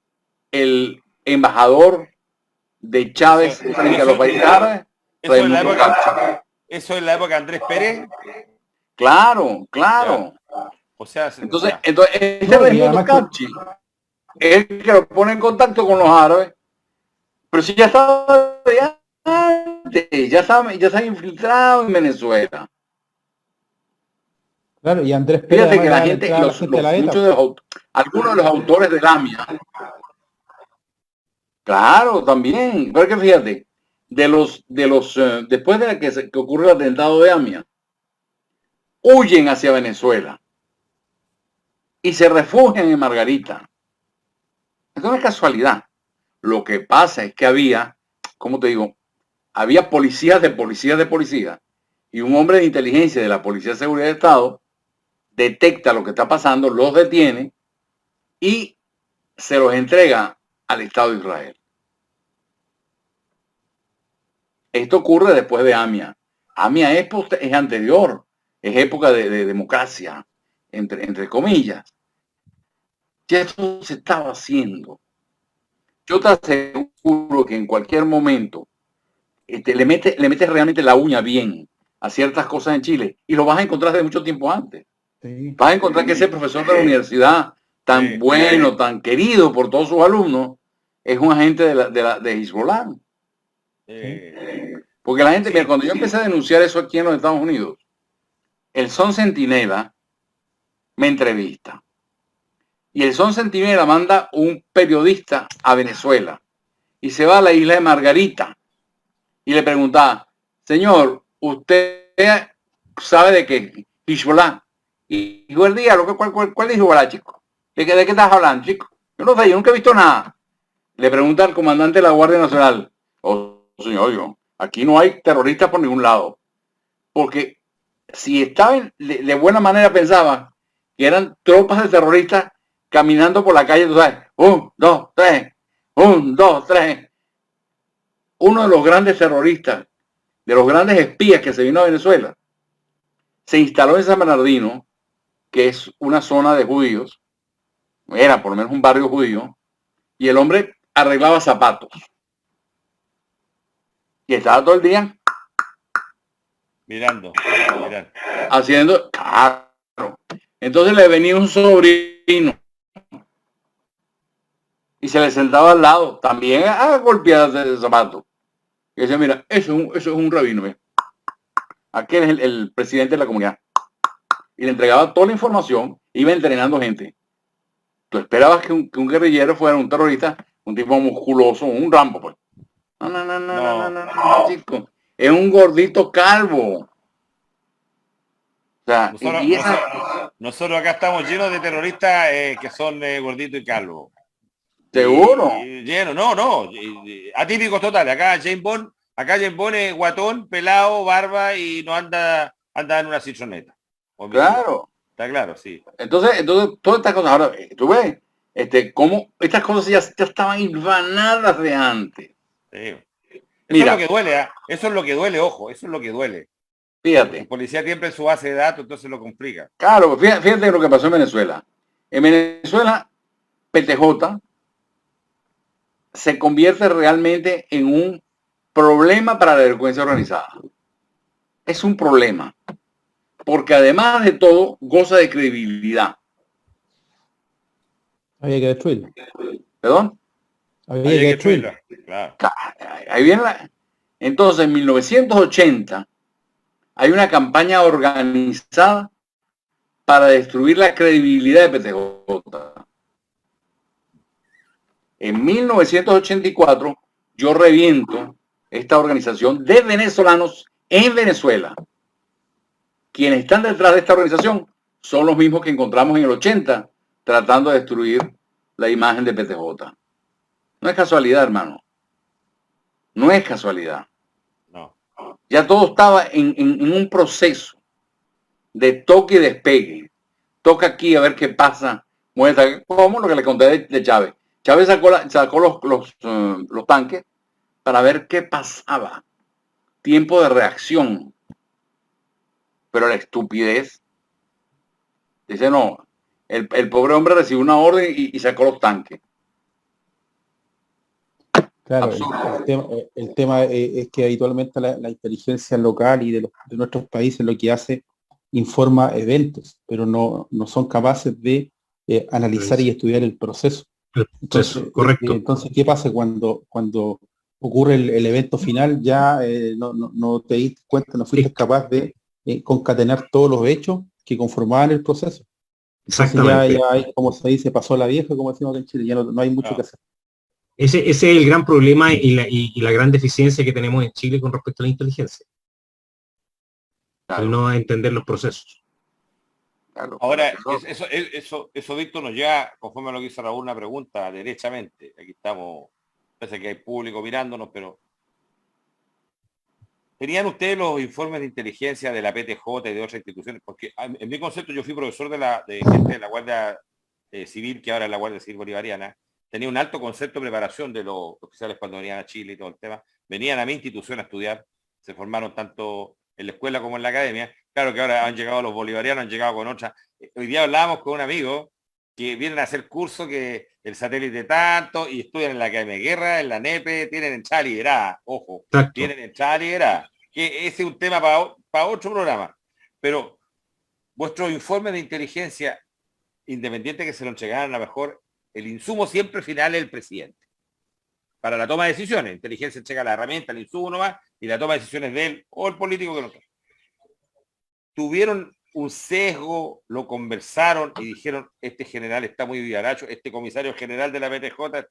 el embajador de Chávez frente a los países árabes? Eso es la época de Andrés Pérez. Claro, claro. Ya. O sea, entonces este Raimundo Capchi es el que lo pone en contacto con los árabes, pero si ya estaba de antes, ya está infiltrado en Venezuela. Claro, y Andrés Pérez, fíjate que la gente, algunos de los autores del AMIA, claro, también, pero que fíjate, después de que ocurre el atentado de AMIA, huyen hacia Venezuela y se refugian en Margarita. Esto no es casualidad. Lo que pasa es que había, ¿cómo te digo? Había policías de policía y un hombre de inteligencia de la Policía de Seguridad de Estado detecta lo que está pasando, los detiene y se los entrega al Estado de Israel. Esto ocurre después de AMIA. AMIA es anterior, es época de democracia, entre comillas. Ya esto se estaba haciendo. Yo te aseguro que en cualquier momento le metes realmente la uña bien a ciertas cosas en Chile y lo vas a encontrar de mucho tiempo antes. Sí. Vas a encontrar que ese profesor de la universidad tan bueno, tan querido por todos sus alumnos, es un agente de Hezbollah. Porque la gente, mira, cuando yo empecé a denunciar eso aquí en los Estados Unidos, el Sun Centinela me entrevista. Y el Sun Centinela manda un periodista a Venezuela y se va a la isla de Margarita y le preguntaba, señor, ¿usted sabe de qué? Hezbollah. Y dijo el día, ¿cuál es Hezbollah, chico? ¿De qué estás hablando, chico? Yo no sé, yo nunca he visto nada. Le pregunta al comandante de la Guardia Nacional, oh, señor, aquí no hay terroristas por ningún lado. Porque si estaban, de buena manera pensaba que eran tropas de terroristas caminando por la calle, tú sabes, 1, 2, 3, 1, 2, 3. Uno de los grandes terroristas, de los grandes espías que se vino a Venezuela, se instaló en San Bernardino, que es una zona de judíos, era por lo menos un barrio judío, y el hombre arreglaba zapatos. Y estaba todo el día mirando. Haciendo, claro. Entonces le venía un sobrino y se le sentaba al lado, también a golpeadas de zapatos. Y decía, mira, eso es un rabino. ¿Ve? Aquel es el presidente de la comunidad. Y le entregaba toda la información, iba entrenando gente. Tú esperabas que un guerrillero fuera un terrorista, un tipo musculoso, un Rambo, pues. No, chico. Es un gordito calvo. O sea, nosotros acá estamos llenos de terroristas que son gorditos y calvos. ¿Seguro? Lleno, no. Atípicos totales. Acá James Bond es guatón, pelado, barba y no anda en una citroneta. Claro. Está claro, sí. Entonces, todas estas cosas, ahora, tú ves, cómo estas cosas ya estaban hilvanadas de antes. Sí. Eso es lo que duele, ¿eh? Eso es lo que duele, ojo, eso es lo que duele. Fíjate. La policía tiene su base de datos, entonces lo complica. Claro, fíjate lo que pasó en Venezuela. En Venezuela, PTJ se convierte realmente en un problema para la delincuencia organizada. Es un problema, porque además de todo, goza de credibilidad. Había que destruirlo. ¿Perdón? Había que destruirlo. Claro. Ahí viene Entonces, en 1980, hay una campaña organizada para destruir la credibilidad de PTJ. En 1984, yo reviento esta organización de venezolanos en Venezuela. Quienes están detrás de esta organización son los mismos que encontramos en el 80 tratando de destruir la imagen de PTJ. No es casualidad, hermano. No es casualidad. No. Ya todo estaba en un proceso de toque y despegue. Toca aquí a ver qué pasa. Como lo que le conté de Chávez. Chávez sacó los tanques para ver qué pasaba. Tiempo de reacción. Pero la estupidez. Dice, no, el pobre hombre recibió una orden y sacó los tanques. Claro, el tema es que habitualmente la inteligencia local y de nuestros países lo que hace informa eventos, pero no son capaces de analizar y estudiar el proceso. Entonces, correcto. Entonces, ¿qué pasa cuando ocurre el evento final? Ya no te diste cuenta, no fuiste capaz de concatenar todos los hechos que conformaban el proceso. Entonces ya hay, como se dice, pasó la vieja, como decimos en Chile, ya no hay mucho que hacer. Ese es el gran problema y la gran deficiencia que tenemos en Chile con respecto a la inteligencia. Claro. Al no entender los procesos. Claro, ahora, eso, Víctor, nos lleva, conforme a lo que hizo Raúl, una pregunta derechamente. Aquí estamos, parece que hay público mirándonos, pero ¿tenían ustedes los informes de inteligencia de la PTJ y de otras instituciones? Porque en mi concepto yo fui profesor de la Guardia Civil, que ahora es la Guardia Civil Bolivariana. Tenía un alto concepto de preparación de los oficiales cuando venían a Chile y todo el tema. Venían a mi institución a estudiar, se formaron tanto en la escuela como en la academia. Claro que ahora han llegado los bolivarianos, han llegado con otras. Hoy día hablábamos con un amigo que vienen a hacer cursos que el satélite tanto y estudian en la Academia de Guerra, en la NEPE, tienen entrada liberada, ojo, exacto. Tienen entrada liberada. Que ese es un tema para otro programa. Pero vuestros informes de inteligencia, independiente que se lo entregaran, a lo mejor el insumo siempre final es el presidente. Para la toma de decisiones, inteligencia entrega la herramienta, el insumo nomás, y la toma de decisiones de él o el político que lo toma. Tuvieron un sesgo, lo conversaron y dijeron, este general está muy vivaracho, este comisario general de la PTJ,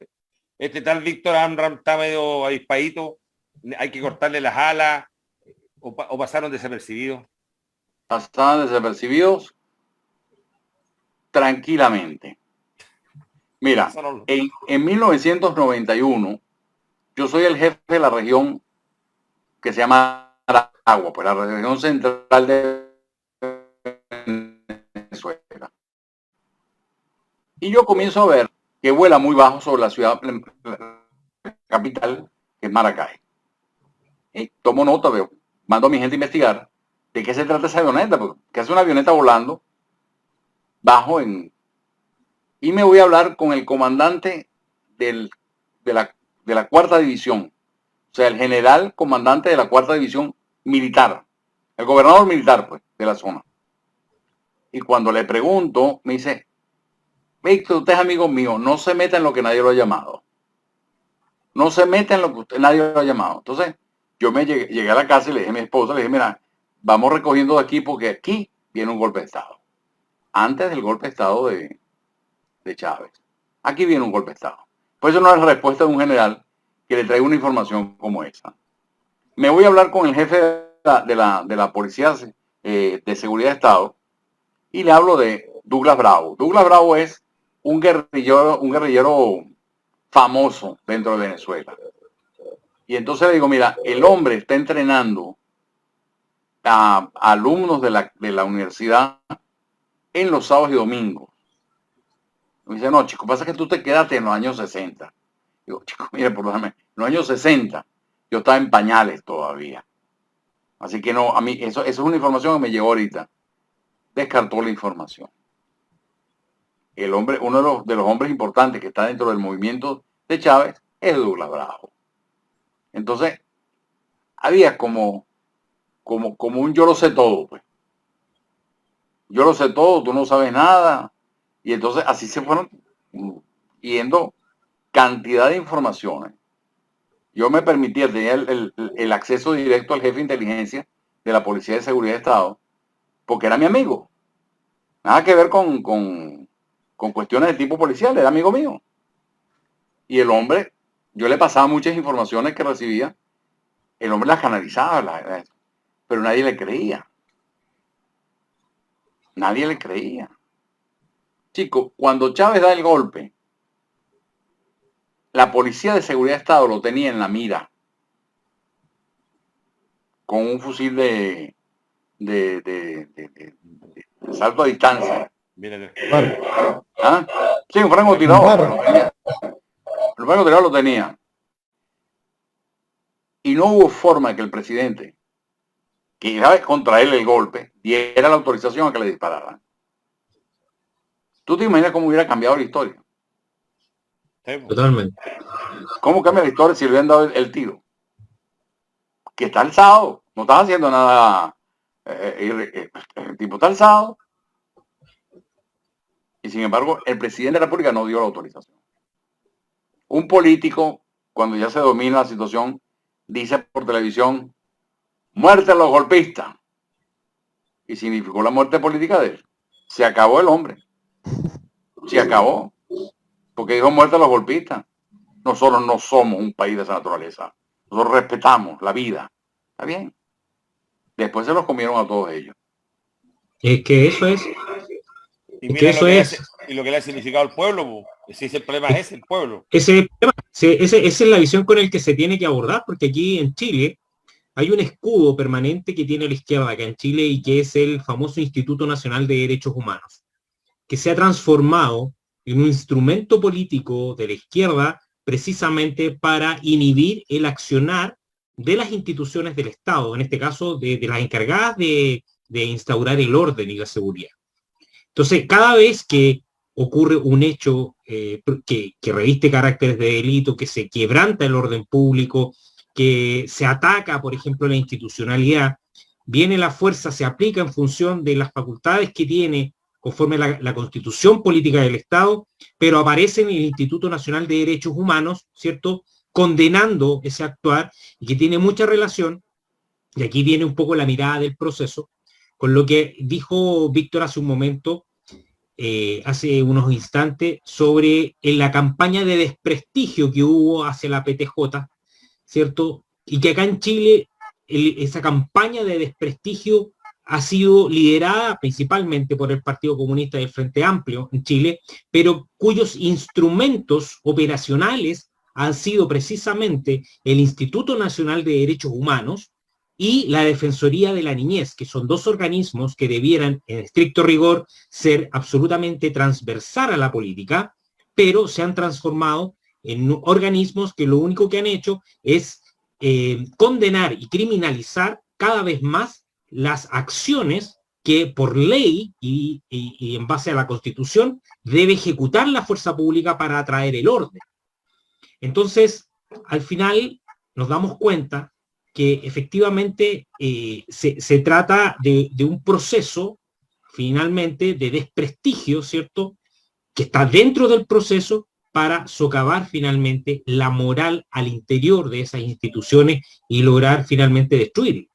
este tal Víctor Amram está medio avispadito, hay que cortarle las alas, o pasaron desapercibidos. Pasaban desapercibidos tranquilamente. Mira, en 1991, yo soy el jefe de la región que se llama Aragua, pues la región central de Venezuela. Y yo comienzo a ver que vuela muy bajo sobre la ciudad la capital, que es Maracay. Y tomo nota, mando a mi gente a investigar de qué se trata esa avioneta, porque ¿qué hace una avioneta volando bajo y me voy a hablar con el comandante de la cuarta división, o sea, el general comandante de la cuarta división militar, el gobernador militar, pues, de la zona. Y cuando le pregunto, me dice, Víctor, usted es amigo mío, no se meta en lo que nadie lo ha llamado. No se meta en lo que nadie lo ha llamado. Entonces, yo llegué a la casa y le dije a mi esposa, le dije, mira, vamos recogiendo de aquí porque aquí viene un golpe de Estado. Antes del golpe de Estado de Chávez. Aquí viene un golpe de Estado. Por eso no es la respuesta de un general que le traiga una información como esa. Me voy a hablar con el jefe de la Policía de Seguridad de Estado y le hablo de Douglas Bravo. Douglas Bravo es un guerrillero famoso dentro de Venezuela. Y entonces le digo, mira, el hombre está entrenando a alumnos de la universidad en los sábados y domingos. Me dice, no, chico, pasa que tú te quedaste en los años 60. Digo, chico, mire, perdóname, en los años 60 yo estaba en pañales todavía. Así que no, a mí eso es una información que me llegó ahorita. Descartó la información. El hombre, uno de los hombres importantes que está dentro del movimiento de Chávez es Douglas Bravo. Entonces, había como un yo lo sé todo, pues. Yo lo sé todo, tú no sabes nada. Y entonces así se fueron yendo cantidad de informaciones. Yo me permitía tener el acceso directo al jefe de inteligencia de la Policía de Seguridad de Estado, porque era mi amigo. Nada que ver con cuestiones de tipo policial, era amigo mío. Y el hombre, yo le pasaba muchas informaciones que recibía, el hombre las canalizaba, pero nadie le creía. Nadie le creía. Chicos, cuando Chávez da el golpe, la Policía de Seguridad de Estado lo tenía en la mira, con un fusil de salto a distancia. ¿Ah? Sí, un francotirador. El francotirador lo tenía. Y no hubo forma que el presidente, que iba a contraerle el golpe, diera la autorización a que le dispararan. ¿Tú te imaginas cómo hubiera cambiado la historia? Totalmente. ¿Cómo cambia la historia si le hubieran dado el tiro? Que está alzado, no estás haciendo nada. El tipo está alzado. Y sin embargo, el presidente de la República no dio la autorización. Un político, cuando ya se domina la situación, dice por televisión, muerte a los golpistas. Y significó la muerte política de él. Se acabó el hombre. Se acabó. Porque dijo muerte a los golpistas. Nosotros no somos un país de esa naturaleza. Nosotros respetamos la vida. ¿Está bien? Después se los comieron a todos ellos. Es que eso es. Y mira eso y lo que le ha significado al pueblo. Si ese problema es el pueblo. Esa es la visión con el que se tiene que abordar, porque aquí en Chile hay un escudo permanente que tiene la izquierda acá en Chile y que es el famoso Instituto Nacional de Derechos Humanos, que se ha transformado en un instrumento político de la izquierda precisamente para inhibir el accionar de las instituciones del Estado, en este caso de las encargadas de instaurar el orden y la seguridad. Entonces, cada vez que ocurre un hecho que reviste caracteres de delito, que se quebranta el orden público, que se ataca, por ejemplo, la institucionalidad, viene la fuerza, se aplica en función de las facultades que tiene conforme la Constitución Política del Estado, pero aparece en el Instituto Nacional de Derechos Humanos, ¿cierto?, condenando ese actuar, y que tiene mucha relación, y aquí viene un poco la mirada del proceso, con lo que dijo Víctor hace un momento, hace unos instantes, sobre la campaña de desprestigio que hubo hacia la PTJ, ¿cierto? Y que acá en Chile esa campaña de desprestigio ha sido liderada principalmente por el Partido Comunista del Frente Amplio en Chile, pero cuyos instrumentos operacionales han sido precisamente el Instituto Nacional de Derechos Humanos y la Defensoría de la Niñez, que son dos organismos que debieran, en estricto rigor, ser absolutamente transversal a la política, pero se han transformado en organismos que lo único que han hecho es condenar y criminalizar cada vez más las acciones que por ley y en base a la Constitución debe ejecutar la fuerza pública para atraer el orden. Entonces, al final nos damos cuenta que efectivamente se trata de un proceso finalmente de desprestigio, ¿cierto?, que está dentro del proceso para socavar finalmente la moral al interior de esas instituciones y lograr finalmente destruir.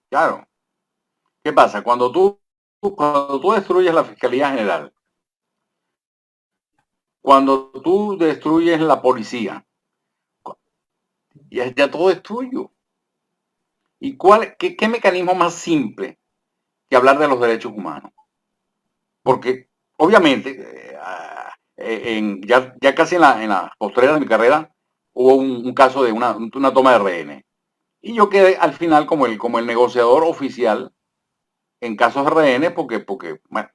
Claro. ¿Qué pasa? Cuando tú destruyes la Fiscalía General, cuando tú destruyes la policía, ya todo es tuyo. ¿Y qué mecanismo más simple que hablar de los derechos humanos? Porque obviamente ya casi en la postrera de mi carrera hubo un caso de una toma de rehenes. Y yo quedé al final como el negociador oficial en casos de rehenes porque bueno,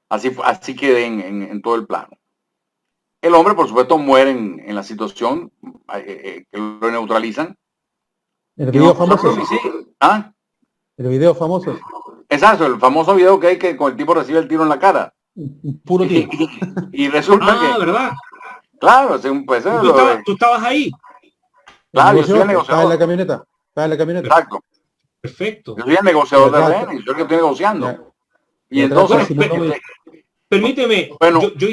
así quedé en todo el plano. El hombre, por supuesto, muere en la situación, que lo neutralizan. El video famoso. ¿Ah? El video famoso. Exacto, el famoso video que hay que con el tipo recibe el tiro en la cara. Un puro tiro. Y resulta que, ¿verdad? claro, es un pues, Tú estabas ahí. claro, yo soy el Estaba en la negociador. camioneta. Estaba en la camioneta. Exacto. Perfecto. Yo soy el negociador de Y atrás, rehenes, yo soy el que estoy negociando. Ya. Y Y atrás entonces, está Permíteme, bueno, yo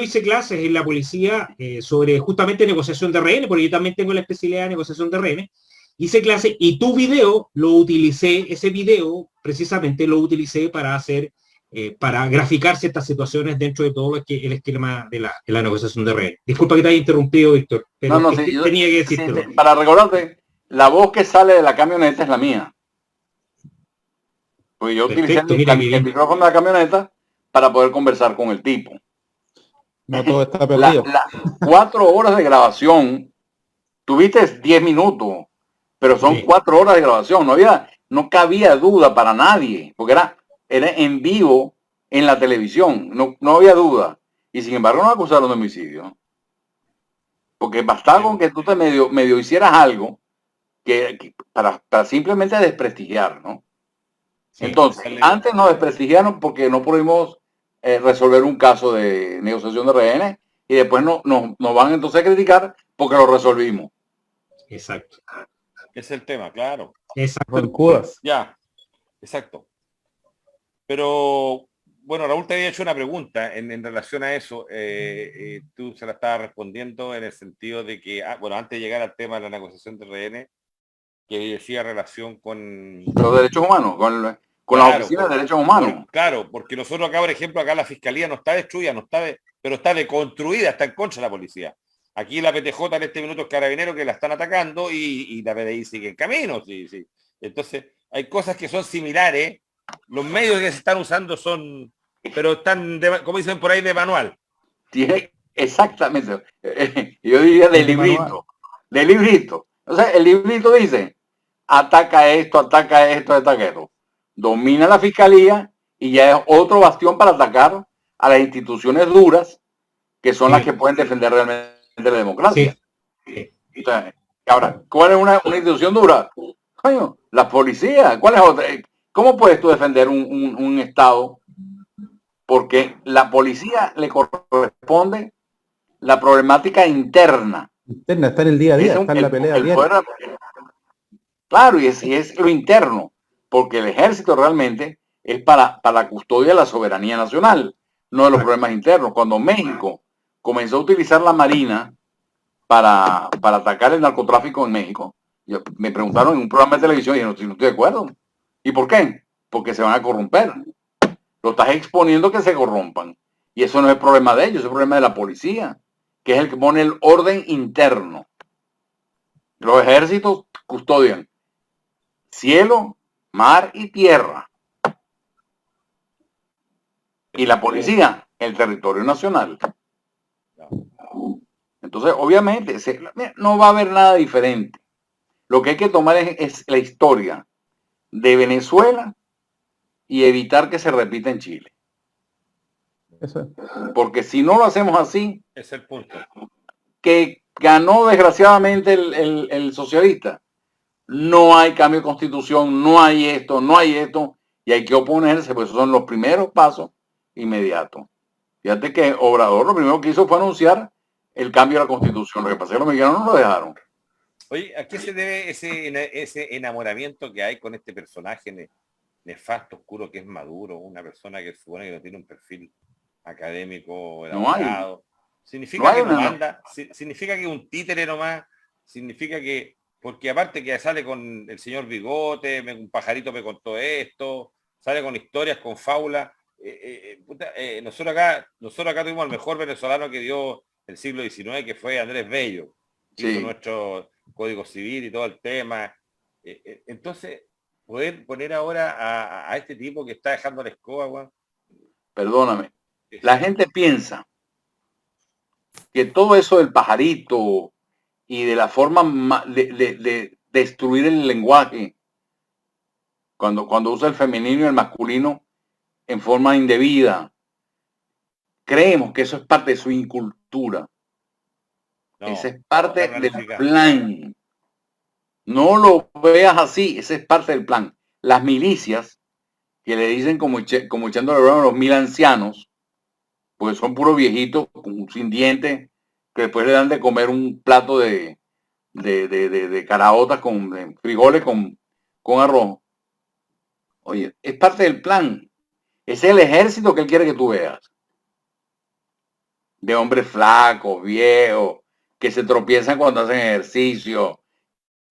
hice clases en la policía sobre justamente negociación de rehenes, porque yo también tengo la especialidad de negociación de rehenes. Hice clase y tu video lo utilicé, ese video precisamente lo utilicé para hacer, para graficar ciertas situaciones dentro de todo el esquema de la negociación de rehenes. Disculpa que te haya interrumpido, Víctor, pero no, es sí, que tenía que decírtelo. sí, para recordarte, la voz que sale de la camioneta es la mía. Pues yo utilicé Perfecto, mira que el bien. micrófono de la camioneta para poder conversar con el tipo. No todo está perdido. Las 4 horas de grabación, tuviste 10 minutos, pero son Sí. 4 horas de grabación. No cabía duda para nadie, porque era en vivo en la televisión, no había duda. Y sin embargo no acusaron de homicidio. Porque bastaba con que tú te medio hicieras algo para simplemente desprestigiar, ¿no? Sí. Entonces, antes nos desprestigiaron porque no pudimos resolver un caso de negociación de rehenes y después nos van entonces a criticar porque lo resolvimos. Exacto. Es el tema, claro. Exacto. Zancudas. Ya, exacto. Pero, bueno, Raúl te había hecho una pregunta en relación a eso. Tú se la estabas respondiendo en el sentido de que, bueno, antes de llegar al tema de la negociación de rehenes, que decía relación con Los derechos humanos, con las claro, oficinas de derechos humanos. claro, porque nosotros acá, por ejemplo, acá la fiscalía no está destruida, pero está deconstruida, está en contra de la policía. Aquí la PTJ en este minuto es Carabineros que la están atacando y la PDI sigue en camino. Sí. Entonces, hay cosas que son similares. Los medios que se están usando son, pero están, como dicen por ahí, de manual. Tiene exactamente, yo diría de librito, de librito. O sea, el librito dice, ataca esto, ataca esto, ataca esto. Domina la fiscalía y ya es otro bastión para atacar a las instituciones duras que son las que pueden defender realmente la democracia. Sí. O sea, ahora, ¿cuál es una institución dura? Coño, la policía. ¿Cuál es otra? ¿Cómo puedes tú defender un Estado? Porque la policía le corresponde la problemática interna. Interna, está en el día a día, está en la pelea diaria. Claro, y es lo interno, porque el ejército realmente es para la custodia de la soberanía nacional, no de los problemas internos. Cuando México comenzó a utilizar la Marina para atacar el narcotráfico en México, me preguntaron en un programa de televisión y yo no estoy de acuerdo. ¿Y por qué? Porque se van a corromper. Lo estás exponiendo que se corrompan. Y eso no es el problema de ellos, es el problema de la policía, que es el que pone el orden interno. Los ejércitos custodian cielo, mar y tierra. Y la policía, el territorio nacional. Entonces, obviamente, no va a haber nada diferente. Lo que hay que tomar es la historia de Venezuela y evitar que se repita en Chile. Eso. Porque si no lo hacemos así, es el punto. Que ganó desgraciadamente el socialista. No hay cambio de constitución, no hay esto, y hay que oponerse, pues esos son los primeros pasos inmediatos. Fíjate que Obrador lo primero que hizo fue anunciar el cambio de la constitución. Lo que pasa es que los mexicanos no lo dejaron. Oye, ¿a qué se debe ese enamoramiento que hay con este personaje nefasto, oscuro, que es Maduro, una persona que supone que no tiene un perfil académico elaborado? Significa que no manda, significa que es un títere nomás, significa que, porque aparte que sale con el señor Bigote, un pajarito me contó esto, sale con historias, con fábulas. Nosotros acá tuvimos al mejor venezolano que dio el siglo XIX, que fue Andrés Bello, que hizo nuestro Código Civil y todo el tema. Entonces, poder poner ahora a este tipo que está dejando la escoba, Juan. Perdóname. La gente piensa que todo eso del pajarito y de la forma de destruir el lenguaje, cuando usa el femenino y el masculino en forma indebida, creemos que eso es parte de su incultura. No, esa es parte del plan. No lo veas así, esa es parte del plan. las milicias, que le dicen como echándole broma a los 1000 ancianos, pues son puros viejitos sin dientes, que después le dan de comer un plato de caraotas de frijoles con arroz. Oye, es parte del plan. Ese es el ejército que él quiere que tú veas. De hombres flacos, viejos, que se tropiezan cuando hacen ejercicio,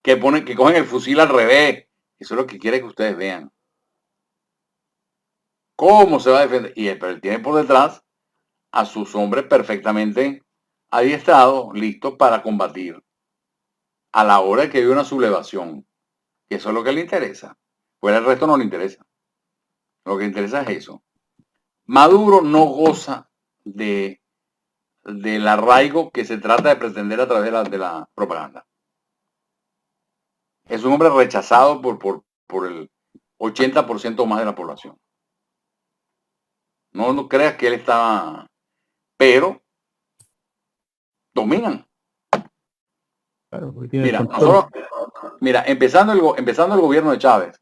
que cogen el fusil al revés. Eso es lo que quiere que ustedes vean. ¿Cómo se va a defender? Pero él tiene por detrás a sus hombres perfectamente adiestrados, listos para combatir a la hora de que haya una sublevación. Que eso es lo que le interesa. Pues el resto no le interesa. Lo que le interesa es eso. Maduro no goza del arraigo que se trata de pretender a través de la propaganda. Es un hombre rechazado por el 80% más de la población. No creas que él está... Pero dominan. Claro, Mira, empezando el gobierno de Chávez,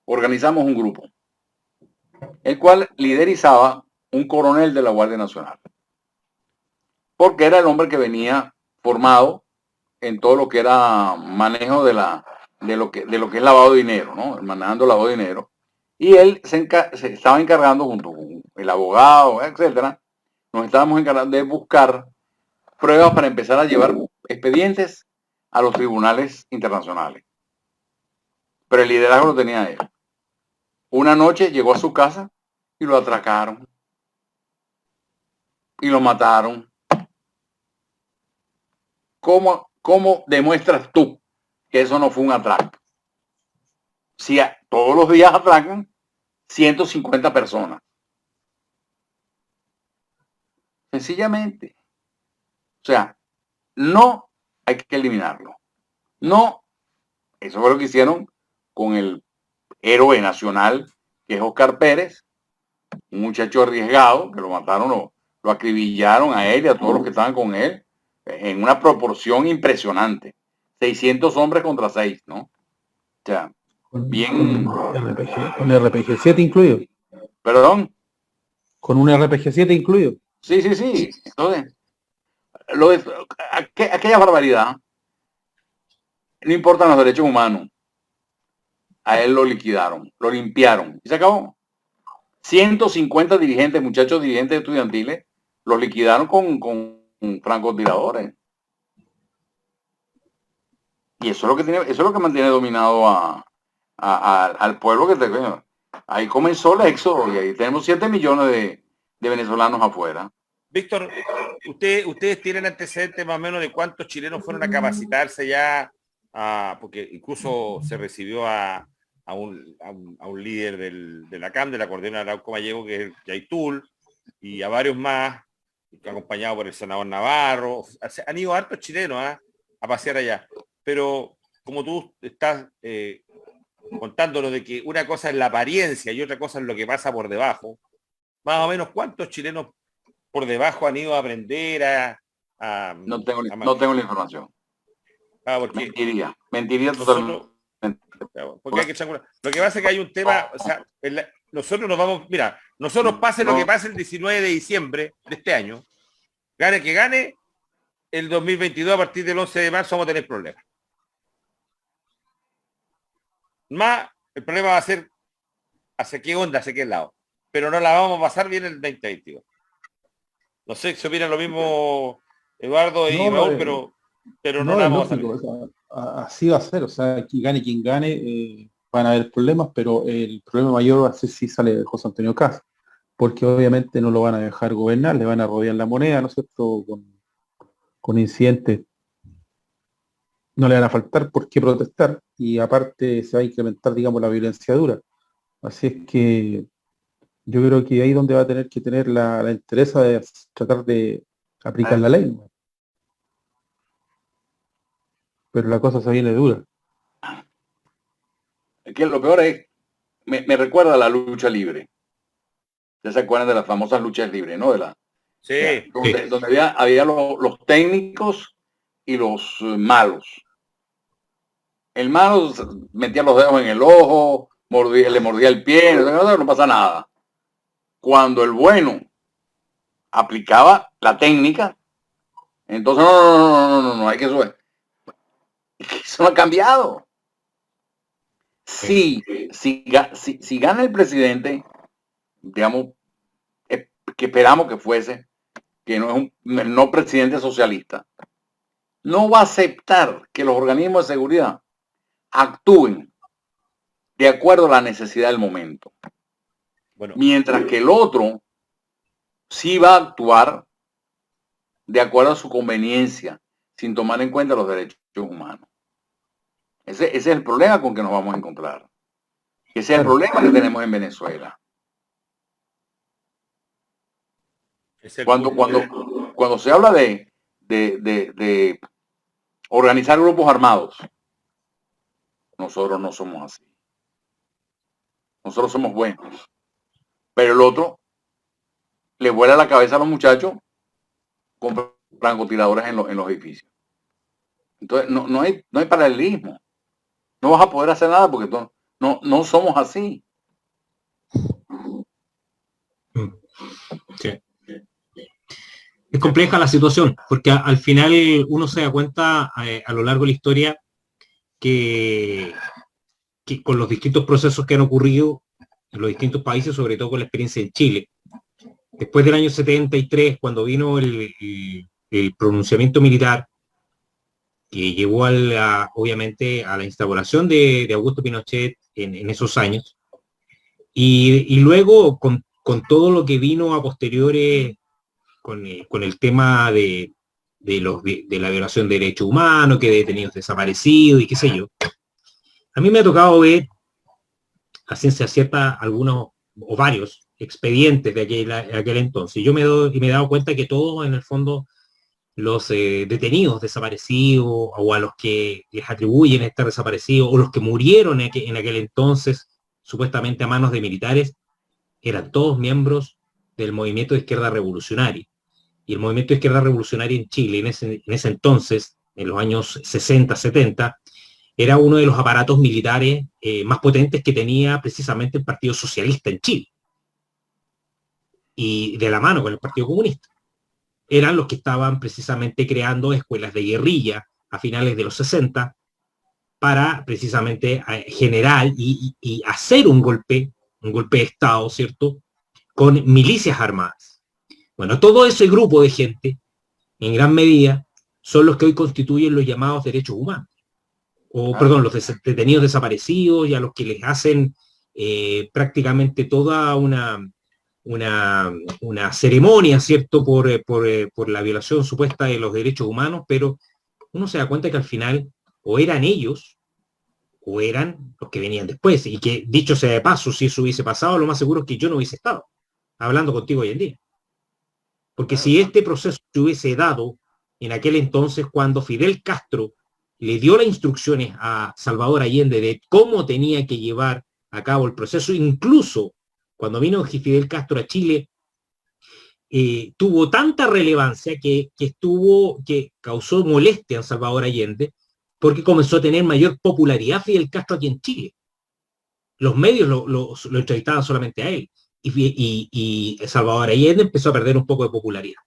organizamos un grupo, el cual liderizaba un coronel de la Guardia Nacional, porque era el hombre que venía formado en todo lo que era manejo de lo que es lavado de dinero, ¿no? Manejando lavado de dinero. Y él se estaba encargando, junto con el abogado, etcétera, nos estábamos encargando de buscar pruebas para empezar a llevar expedientes a los tribunales internacionales. Pero el liderazgo lo tenía él. Una noche llegó a su casa y lo atracaron. Y lo mataron. ¿Cómo demuestras tú que eso no fue un atraco? Si todos los días atracan 150 personas. Sencillamente. O sea, no hay que eliminarlo. No. Eso fue lo que hicieron con el héroe nacional, que es Oscar Pérez, un muchacho arriesgado, que lo mataron, lo acribillaron a él y a todos los que estaban con él, en una proporción impresionante. 600 hombres contra 6, ¿no? O sea, bien... Con RPG-7 incluido. ¿Perdón? Con un RPG-7 incluido. Sí. Entonces, aquella barbaridad, no importan los derechos humanos. A él lo liquidaron, lo limpiaron y se acabó. 150 dirigentes, muchachos dirigentes estudiantiles, los liquidaron con francotiradores. Y eso es lo que mantiene dominado al pueblo ahí comenzó el éxodo y ahí tenemos 7 millones de venezolanos afuera. Víctor, ustedes tienen antecedentes más o menos de cuántos chilenos fueron a capacitarse ya, porque incluso se recibió a un líder de la CAM, de la Coordinadora de Arauco Gallego, que es Yaitul, y a varios más, acompañado por el senador Navarro. Han ido hartos chilenos a pasear allá. Pero como tú estás contándonos de que una cosa es la apariencia y otra cosa es lo que pasa por debajo, más o menos ¿cuántos chilenos por debajo han ido a aprender no tengo la información. Porque mentiría totalmente. Porque hay que echar... Lo que pasa es que hay un tema, o sea, nosotros nos vamos, mira, nosotros pase lo que pase el 19 de diciembre de este año, gane que gane, el 2022 a partir del 11 de marzo vamos a tener problemas. Más, el problema va a ser hacia qué onda, hacia qué lado. Pero no la vamos a pasar bien el 2022. No sé si opinan lo mismo Eduardo y Raúl, pero no la vamos a pasar bien. Así va a ser, o sea, aquí gane quien gane, van a haber problemas, pero el problema mayor va a ser si sale José Antonio Kast, porque obviamente no lo van a dejar gobernar, le van a rodear la moneda, ¿no es cierto?, con incidentes. No le van a faltar por qué protestar, y aparte se va a incrementar, digamos, la violencia dura. Así es que yo creo que ahí es donde va a tener que tener la entereza de tratar de aplicar la ley, ¿no? Pero la cosa se viene dura. Que lo peor es, me recuerda a la lucha libre. ¿Ustedes se acuerdan de las famosas luchas libres, no? Sí. Donde había los técnicos y los malos. El malo metía los dedos en el ojo, le mordía el pie, no pasa nada. Cuando el bueno aplicaba la técnica, entonces no, hay que subir. Eso no ha cambiado. Si gana el presidente, digamos, que esperamos que fuese, que no es un no presidente socialista, no va a aceptar que los organismos de seguridad actúen de acuerdo a la necesidad del momento. Bueno, mientras que el otro sí va a actuar de acuerdo a su conveniencia, sin tomar en cuenta los derechos humanos. Ese es el problema con que nos vamos a encontrar. Ese es el problema que tenemos en Venezuela. Cuando se habla de organizar grupos armados, nosotros no somos así. Nosotros somos buenos. Pero el otro le vuela la cabeza a los muchachos con francotiradores en los edificios. Entonces, no hay paralelismo. No vas a poder hacer nada porque no somos así. Sí. Es compleja la situación, porque al final uno se da cuenta a lo largo de la historia que con los distintos procesos que han ocurrido en los distintos países, sobre todo con la experiencia en Chile, después del año 73, cuando vino el pronunciamiento militar, que llevó obviamente a la instauración de Augusto Pinochet en esos años, y luego con todo lo que vino a posteriores con el tema de la violación de derechos humanos, que detenidos desaparecidos y qué sé yo. A mí me ha tocado ver a ciencia cierta algunos o varios expedientes de aquel entonces. Yo me he dado cuenta que todos, en el fondo, los detenidos desaparecidos o a los que les atribuyen estar desaparecidos o los que murieron en aquel entonces, supuestamente a manos de militares, eran todos miembros del movimiento de izquierda revolucionaria. Y el movimiento de izquierda revolucionaria en Chile, en ese entonces, en los años 60, 70, era uno de los aparatos militares más potentes que tenía precisamente el Partido Socialista en Chile. Y de la mano con el Partido Comunista. Eran los que estaban precisamente creando escuelas de guerrilla a finales de los 60 para precisamente generar y hacer un golpe de Estado, ¿cierto?, con milicias armadas. Bueno, todo ese grupo de gente, en gran medida, son los que hoy constituyen los llamados derechos humanos, perdón, los detenidos desaparecidos, y a los que les hacen prácticamente toda una ceremonia, ¿cierto?, por la violación supuesta de los derechos humanos, pero uno se da cuenta que al final o eran ellos o eran los que venían después, y que, dicho sea de paso, si eso hubiese pasado, lo más seguro es que yo no hubiese estado hablando contigo hoy en día. Porque si este proceso se hubiese dado en aquel entonces, cuando Fidel Castro le dio las instrucciones a Salvador Allende de cómo tenía que llevar a cabo el proceso, incluso cuando vino Fidel Castro a Chile, tuvo tanta relevancia que causó molestia a Salvador Allende, porque comenzó a tener mayor popularidad Fidel Castro aquí en Chile. Los medios lo entrevistaban solamente a él, y Salvador Allende empezó a perder un poco de popularidad.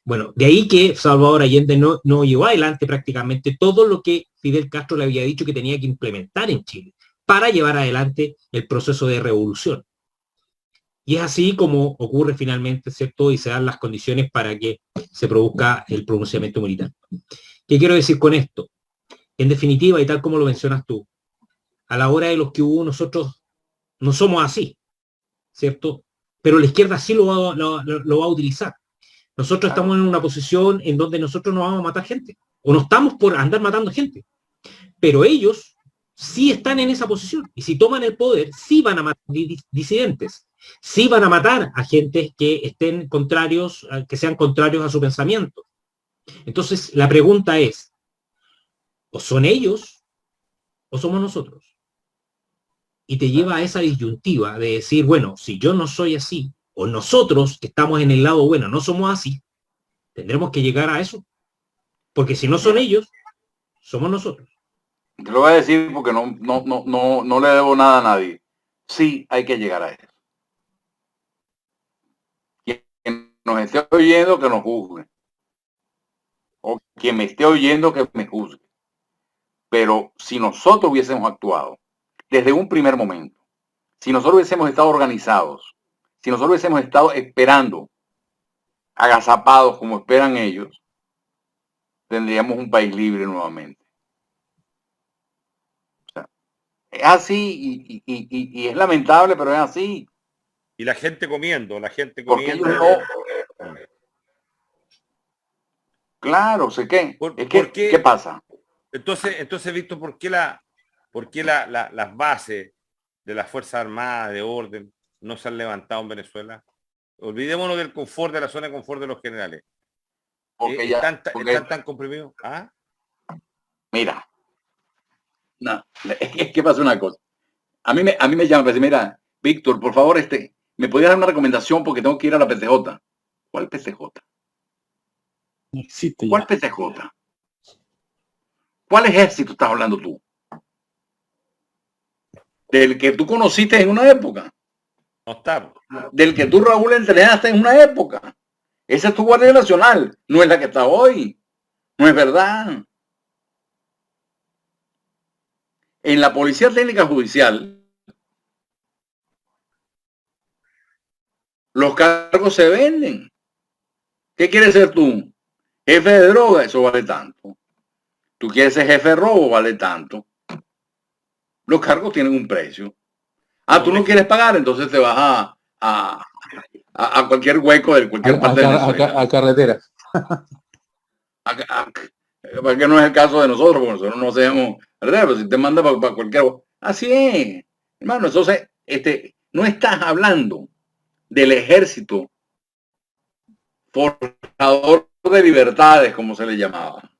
Bueno, de ahí que Salvador Allende no llevó adelante prácticamente todo lo que Fidel Castro le había dicho que tenía que implementar en Chile para llevar adelante el proceso de revolución. Y es así como ocurre finalmente, ¿cierto?, y se dan las condiciones para que se produzca el pronunciamiento militar. ¿Qué quiero decir con esto? En definitiva, y tal como lo mencionas tú, a la hora de los que hubo, nosotros no somos así, ¿cierto? Pero la izquierda sí lo va a utilizar. Nosotros estamos en una posición en donde nosotros no vamos a matar gente, o no estamos por andar matando gente, pero ellos sí están en esa posición, y si toman el poder, sí van a matar disidentes, sí van a matar a gente que estén contrarios, que sean contrarios a su pensamiento. Entonces, la pregunta es, ¿o son ellos o somos nosotros? Y te lleva a esa disyuntiva de decir, bueno, si yo no soy así, o nosotros que estamos en el lado bueno no somos así, tendremos que llegar a eso. Porque si no son ellos, somos nosotros. Te lo voy a decir porque no le debo nada a nadie. sí hay que llegar a eso. Quien nos esté oyendo, que nos juzgue. O quien me esté oyendo, que me juzgue. Pero si nosotros hubiésemos actuado desde un primer momento, si nosotros hubiésemos estado organizados, si nosotros hubiésemos estado esperando, agazapados como esperan ellos, tendríamos un país libre nuevamente. O sea, es así y es lamentable, pero es así. Y la gente comiendo, Porque ellos no. Claro, sé qué. ¿Qué pasa? Entonces, Víctor, ¿por qué las bases de las Fuerzas Armadas de orden no se han levantado en Venezuela? Olvidémonos del confort, de la zona de confort de los generales. ¿Están tan comprimidos? ¿Ah? Mira, no, es que pasa una cosa. A mí me llaman para decir, mira, Víctor, por favor, ¿me podías dar una recomendación porque tengo que ir a la PCJ? ¿Cuál PCJ? No existe ya. ¿Cuál PCJ? ¿Cuál ejército estás hablando tú? Del que tú conociste en una época. No está. Del que tú, Raúl, entrenaste en una época. Esa es tu Guardia Nacional, no es la que está hoy. No es verdad. En la Policía Técnica Judicial, los cargos se venden. ¿Qué quieres ser tú? Jefe de droga, eso vale tanto. Tú quieres ser jefe de robo, vale tanto. Los cargos tienen un precio. Tú no quieres pagar, entonces te vas a cualquier hueco de cualquier parte de Venezuela. A carretera. Porque no es el caso de nosotros, porque nosotros no hacemos carretera, pero si te manda para cualquier... Así es, hermano. Entonces, no estás hablando del ejército forjador de libertades, como se le llamaba.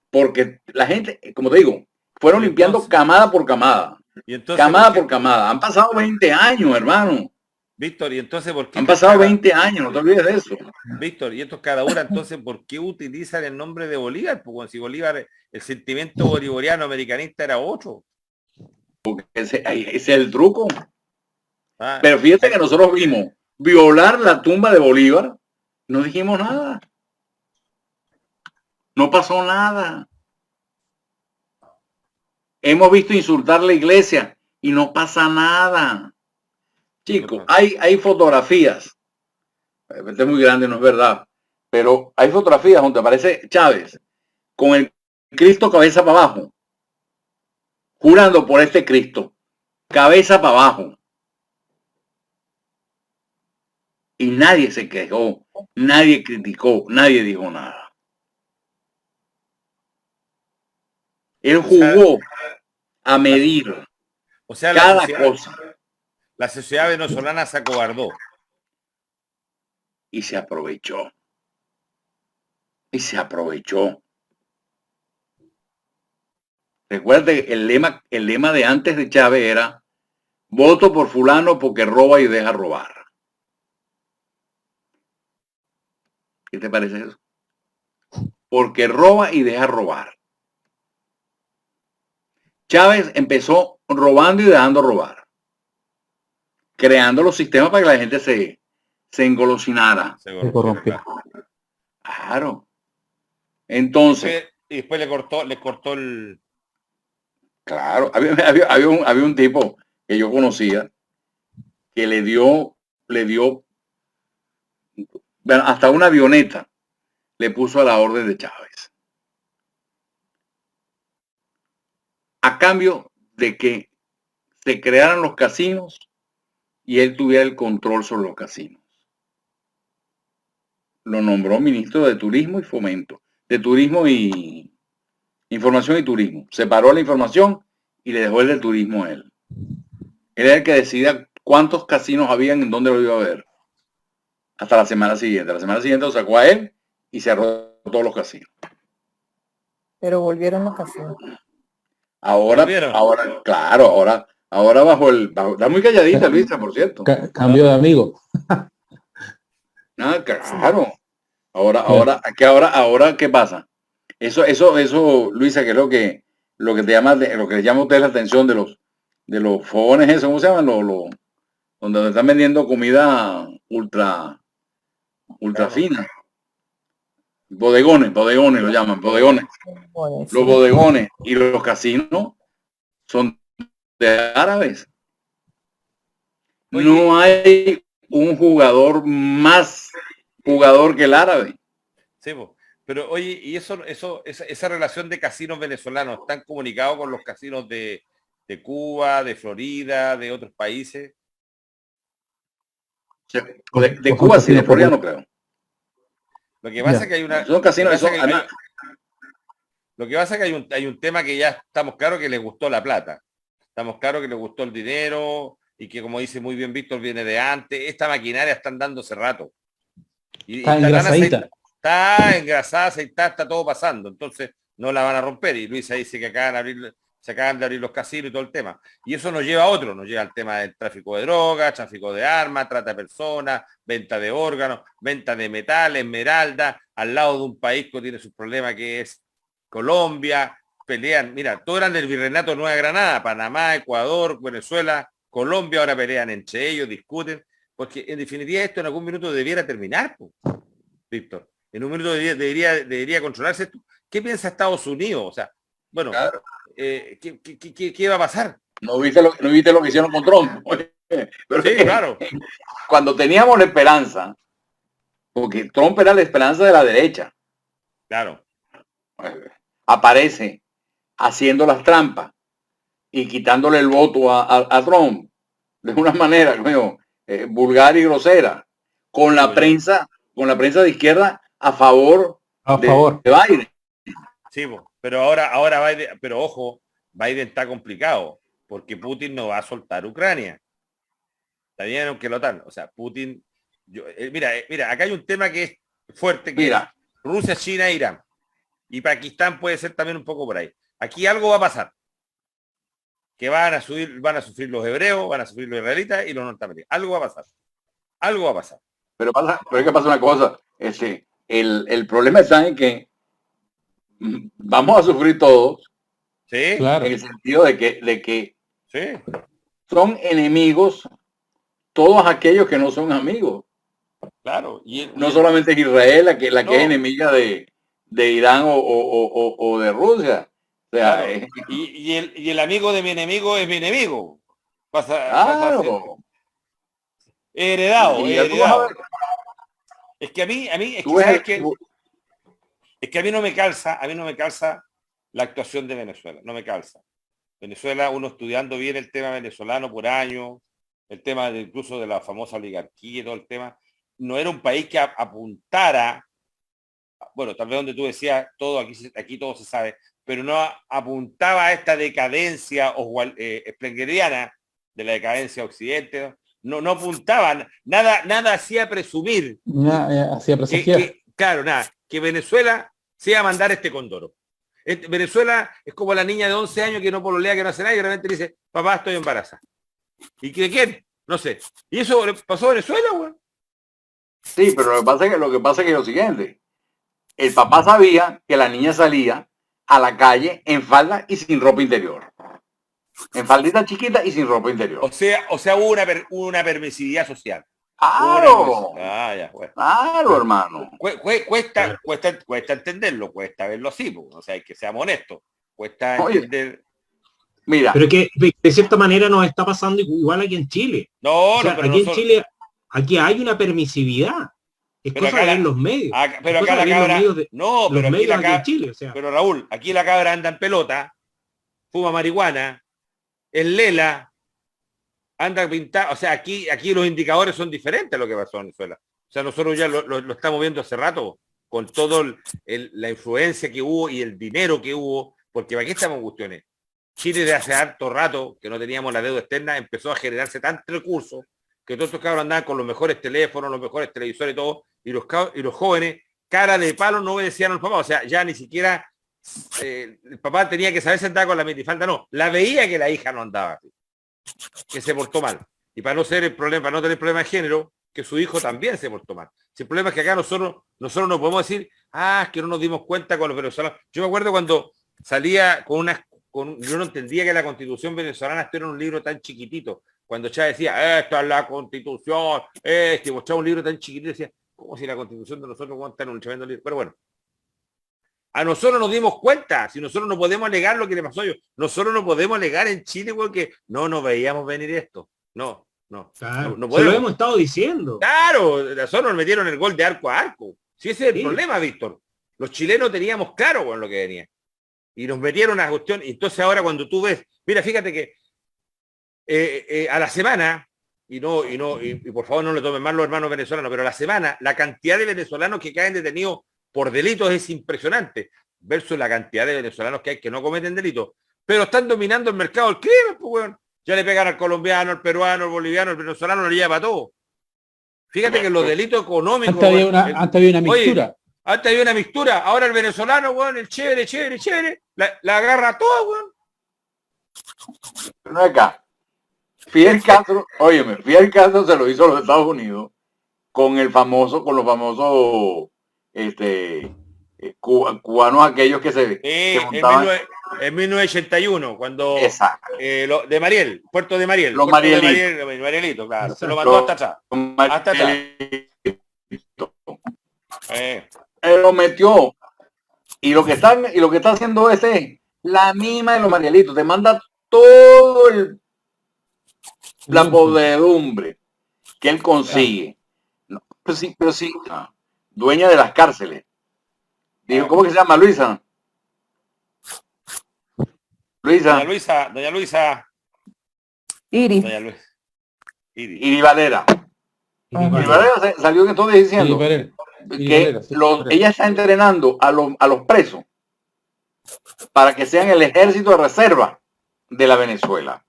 Porque la gente, como te digo, fueron limpiando camada por camada. Camada por camada. Han pasado 20 años, hermano. Víctor, ¿y entonces por qué? Han pasado 20 años, no te olvides de eso. Víctor, y estos cadaúras, entonces, ¿por qué utilizan el nombre de Bolívar? Pues si Bolívar, el sentimiento bolivariano americanista era otro. Porque ese es el truco. Pero fíjate que nosotros vimos violar la tumba de Bolívar, no dijimos nada. No pasó nada. Hemos visto insultar la iglesia y no pasa nada. Chicos, hay fotografías. Este es muy grande, no es verdad. Pero hay fotografías donde aparece Chávez con el Cristo cabeza para abajo, jurando por este Cristo, cabeza para abajo. Y nadie se quejó, nadie criticó, nadie dijo nada. Él jugó a medir cada cosa. La sociedad venezolana se acobardó. Y se aprovechó. Y se aprovechó. Recuerde, el lema de antes de Chávez era: voto por fulano porque roba y deja robar. ¿Qué te parece eso? Porque roba y deja robar. Chávez empezó robando y dejando robar, creando los sistemas para que la gente se engolosinara. Se corrompió. Claro. Entonces. Y después le cortó el. Claro, había un tipo que yo conocía que le dio, bueno, hasta una avioneta le puso a la orden de Chávez. A cambio de que se crearan los casinos y él tuviera el control sobre los casinos. Lo nombró ministro de Turismo y Fomento, de Turismo y Información y Turismo. Separó la información y le dejó el del turismo a él. Él era el que decidía cuántos casinos habían, en dónde lo iba a ver. Hasta la semana siguiente. La semana siguiente lo sacó a él y cerró todos los casinos. Pero volvieron los casinos. Ahora, claro, ahora bajo está muy calladita, Luisa, por cierto. Cambio de amigo. Claro. Ahora, ¿qué pasa? Eso, Luisa, que es lo que te llama, lo que le llama a usted la atención de los fogones, eso, ¿cómo se llaman? Donde están vendiendo comida ultra Claro. fina. Bodegones lo llaman, bodegones. Bueno, Los sí. bodegones y los casinos son de árabes. Oye, No hay un jugador más jugador que el árabe. sí, po. Pero oye, ¿y esa relación de casinos venezolanos están comunicados con los casinos de Cuba, de Florida, de otros países? De Cuba sí, de Florida no creo. Lo que pasa es que hay una. Son casinos, Lo que pasa es que hay un tema que ya estamos claros que les gustó la plata. Estamos claros que les gustó el dinero y que, como dice muy bien Víctor, viene de antes. Esta maquinaria está andando hace rato. Y Está engrasadita. está engrasada, aceitada, está todo pasando. Entonces no la van a romper. Y Luisa dice que se acaban de abrir los casinos y todo el tema. Y eso nos lleva a otro, nos lleva al tema del tráfico de drogas, tráfico de armas, trata de personas, venta de órganos, venta de metal, esmeralda, al lado de un país que tiene sus problemas que es Colombia, pelean, mira, todos eran del Virreinato de Nueva Granada, Panamá, Ecuador, Venezuela, Colombia, ahora pelean entre ellos, discuten, porque en definitiva esto en algún minuto debiera terminar, pues, Víctor. En un minuto debería controlarse esto. ¿Qué piensa Estados Unidos? O sea, bueno, claro. ¿Qué va a pasar? ¿No viste lo que hicieron con Trump? Pero sí, claro. Cuando teníamos la esperanza, porque Trump era la esperanza de la derecha. Claro. Aparece haciendo las trampas y quitándole el voto a Trump de una manera vulgar y grosera, con la prensa de izquierda a favor de Biden. Sí, pero ahora Biden, pero ojo, Biden está complicado, porque Putin no va a soltar Ucrania. Está bien, aunque lo tal. O sea, Putin, mira, acá hay un tema que es fuerte, que es Rusia, China e Irán. Y Pakistán puede ser también un poco por ahí. Aquí algo va a pasar. Que van a sufrir los hebreos, van a sufrir los israelitas y los norteamericanos. Algo va a pasar. Algo va a pasar. Pero es que pasa una cosa. El problema está en que vamos a sufrir todos. Sí. Claro. En el sentido de que sí. Son enemigos todos aquellos que no son amigos. Claro. No solamente es Israel la que es enemiga de Irán o de Rusia. O sea, claro. y el amigo de mi enemigo es mi enemigo. Pasa heredado. Es que a mí no me calza la actuación de Venezuela, no me calza. Venezuela, uno estudiando bien el tema venezolano por años, el tema incluso de la famosa oligarquía y todo el tema, no era un país que apuntara, bueno, tal vez donde tú decías, todo aquí todo se sabe, pero no apuntaba a esta decadencia esplenderiana de la decadencia occidente, no apuntaban, nada hacía presumir. Hacía presagiar. Que Venezuela se iba a mandar este Condoro. Venezuela es como la niña de 11 años que no pololea, que no hace nada y de repente dice, papá, estoy embarazada. ¿Y de quién? No sé. ¿Y eso le pasó a Venezuela, güey? Sí, pero lo que pasa es que lo siguiente. El papá sabía que la niña salía a la calle en falda y sin ropa interior. En faldita chiquita y sin ropa interior. O sea hubo una permisividad social. ¡Claro! Bueno. Claro, hermano. Cuesta entenderlo, cuesta verlo así, o sea, que seamos honestos. Cuesta entender. Mira. Pero que de cierta manera nos está pasando igual aquí en Chile. En Chile, aquí hay una permisividad. Es cosa de ver los medios. Pero acá la cabra. En Chile, o sea. Pero Raúl, aquí la cabra anda en pelota, fuma marihuana, es lela, anda pintada. O sea, aquí los indicadores son diferentes a lo que pasó en Venezuela. O sea, nosotros ya lo estamos viendo hace rato, con todo la influencia que hubo y el dinero que hubo, porque aquí estamos en cuestiones. Chile de hace harto rato, que no teníamos la deuda externa, empezó a generarse tantos recursos que todos estos cabros andaban con los mejores teléfonos, los mejores televisores y todo, y los jóvenes, cara de palo, no obedecían a los papás. O sea, ya ni siquiera el papá tenía que saber si andaba con la minifalda, no, la veía que la hija no andaba, que se portó mal. Y para no tener problema de género, que su hijo también se portó mal. Si el problema es que acá nosotros no podemos decir, es que no nos dimos cuenta con los venezolanos. Yo me acuerdo cuando salía con yo no entendía que la Constitución venezolana estuviera en un libro tan chiquitito. Cuando Chávez decía, esta es la Constitución, y mostraba un libro tan chiquitito, decía, ¿cómo si la Constitución de nosotros va a estar en un tremendo libro? Pero bueno, a nosotros nos dimos cuenta, si nosotros no podemos alegar lo que le pasó a ellos, nosotros no podemos alegar en Chile porque no nos veíamos venir esto. No, claro. no Se podemos. lo hemos estado diciendo. Claro, nosotros nos metieron el gol de arco a arco. Si ese es el Sí. problema, Víctor. Los chilenos teníamos claro con lo que venía. Y nos metieron a cuestión. Entonces ahora cuando tú ves, mira, fíjate que a la semana, y por favor no le tomen mal los hermanos venezolanos, pero a la semana, la cantidad de venezolanos que caen detenidos por delitos es impresionante, versus la cantidad de venezolanos que hay que no cometen delitos, pero están dominando el mercado del crimen, pues, bueno. Ya le pegan al colombiano, al peruano, al boliviano, al venezolano, lo lleva para todo. Fíjate que los delitos económicos... Antes había una mixtura. Oye, antes había una mixtura, ahora el venezolano, weón, el chévere, la agarra toda, weón. No acá. Fidel Castro, óyeme, Fidel Castro se lo hizo a los Estados Unidos con los famosos, cubanos aquellos que se montaban. En 1981, cuando Exacto. de Mariel, Puerto de Mariel, Los Puerto de Marielitos. Marielito, claro, Exacto. se lo mandó hasta atrás. Hasta atrás. Lo metió. Y lo que está haciendo ese es la misma de los Marielitos. Te manda todo la podredumbre que él consigue. No, pero sí, dueña de las cárceles. Dijo, ¿cómo que se llama? Luisa. Doña Luisa. Iris. Doña Luisa. Iris. Y Valera. Y Valera salió entonces diciendo que ella está entrenando a los presos para que sean el ejército de reserva de la Venezuela.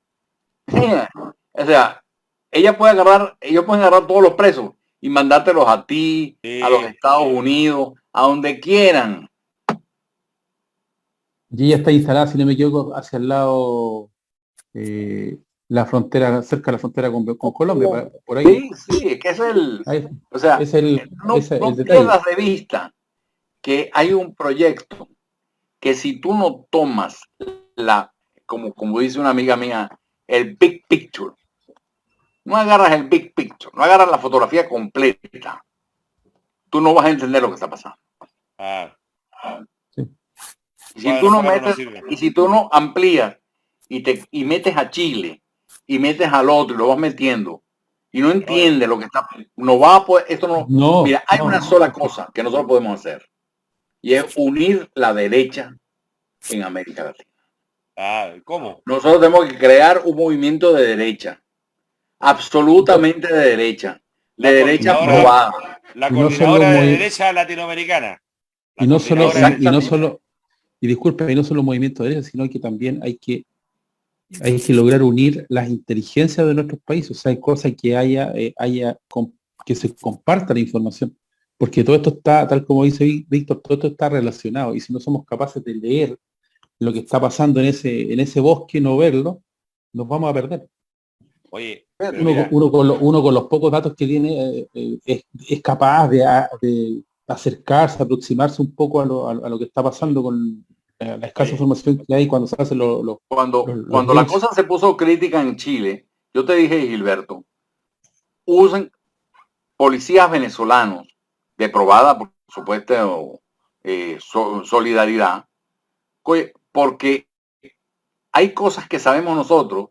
O sea, ellos pueden agarrar todos los presos y mandártelos a ti, a los Estados Unidos, a donde quieran. Y ella está instalada, si no me equivoco, hacia el lado la frontera, cerca de la frontera con Colombia, por ahí. Sí, es que es o sea, no detalle. pierdas de vista que hay un proyecto que si tú no tomas como dice una amiga mía, el big picture, no agarras el big picture, no agarras la fotografía completa, tú no vas a entender lo que está pasando. Y si tú no metes, y si tú no amplías y metes a Chile y metes al otro y lo vas metiendo y no entiendes lo que está, no va a poder, mira, hay una sola cosa que nosotros podemos hacer y es unir la derecha en América Latina. ¿Cómo? Nosotros tenemos que crear un movimiento de derecha, absolutamente de derecha probada. La coordinadora de derecha latinoamericana. Y no solo, y disculpe, y no solo movimiento de derecha, sino que también hay que lograr unir las inteligencias de nuestros países. O sea, hay cosas que que se comparta la información. Porque todo esto está, tal como dice Víctor, todo esto está relacionado. Y si no somos capaces de leer lo que está pasando en ese bosque, no verlo, nos vamos a perder. Oye, uno con los pocos datos que tiene es capaz de acercarse, aproximarse un poco a lo que está pasando con la escasa información que hay cuando se hacen cuando la cosa se puso crítica en Chile, yo te dije, Gilberto, usen policías venezolanos de probada, por supuesto, solidaridad, porque hay cosas que sabemos nosotros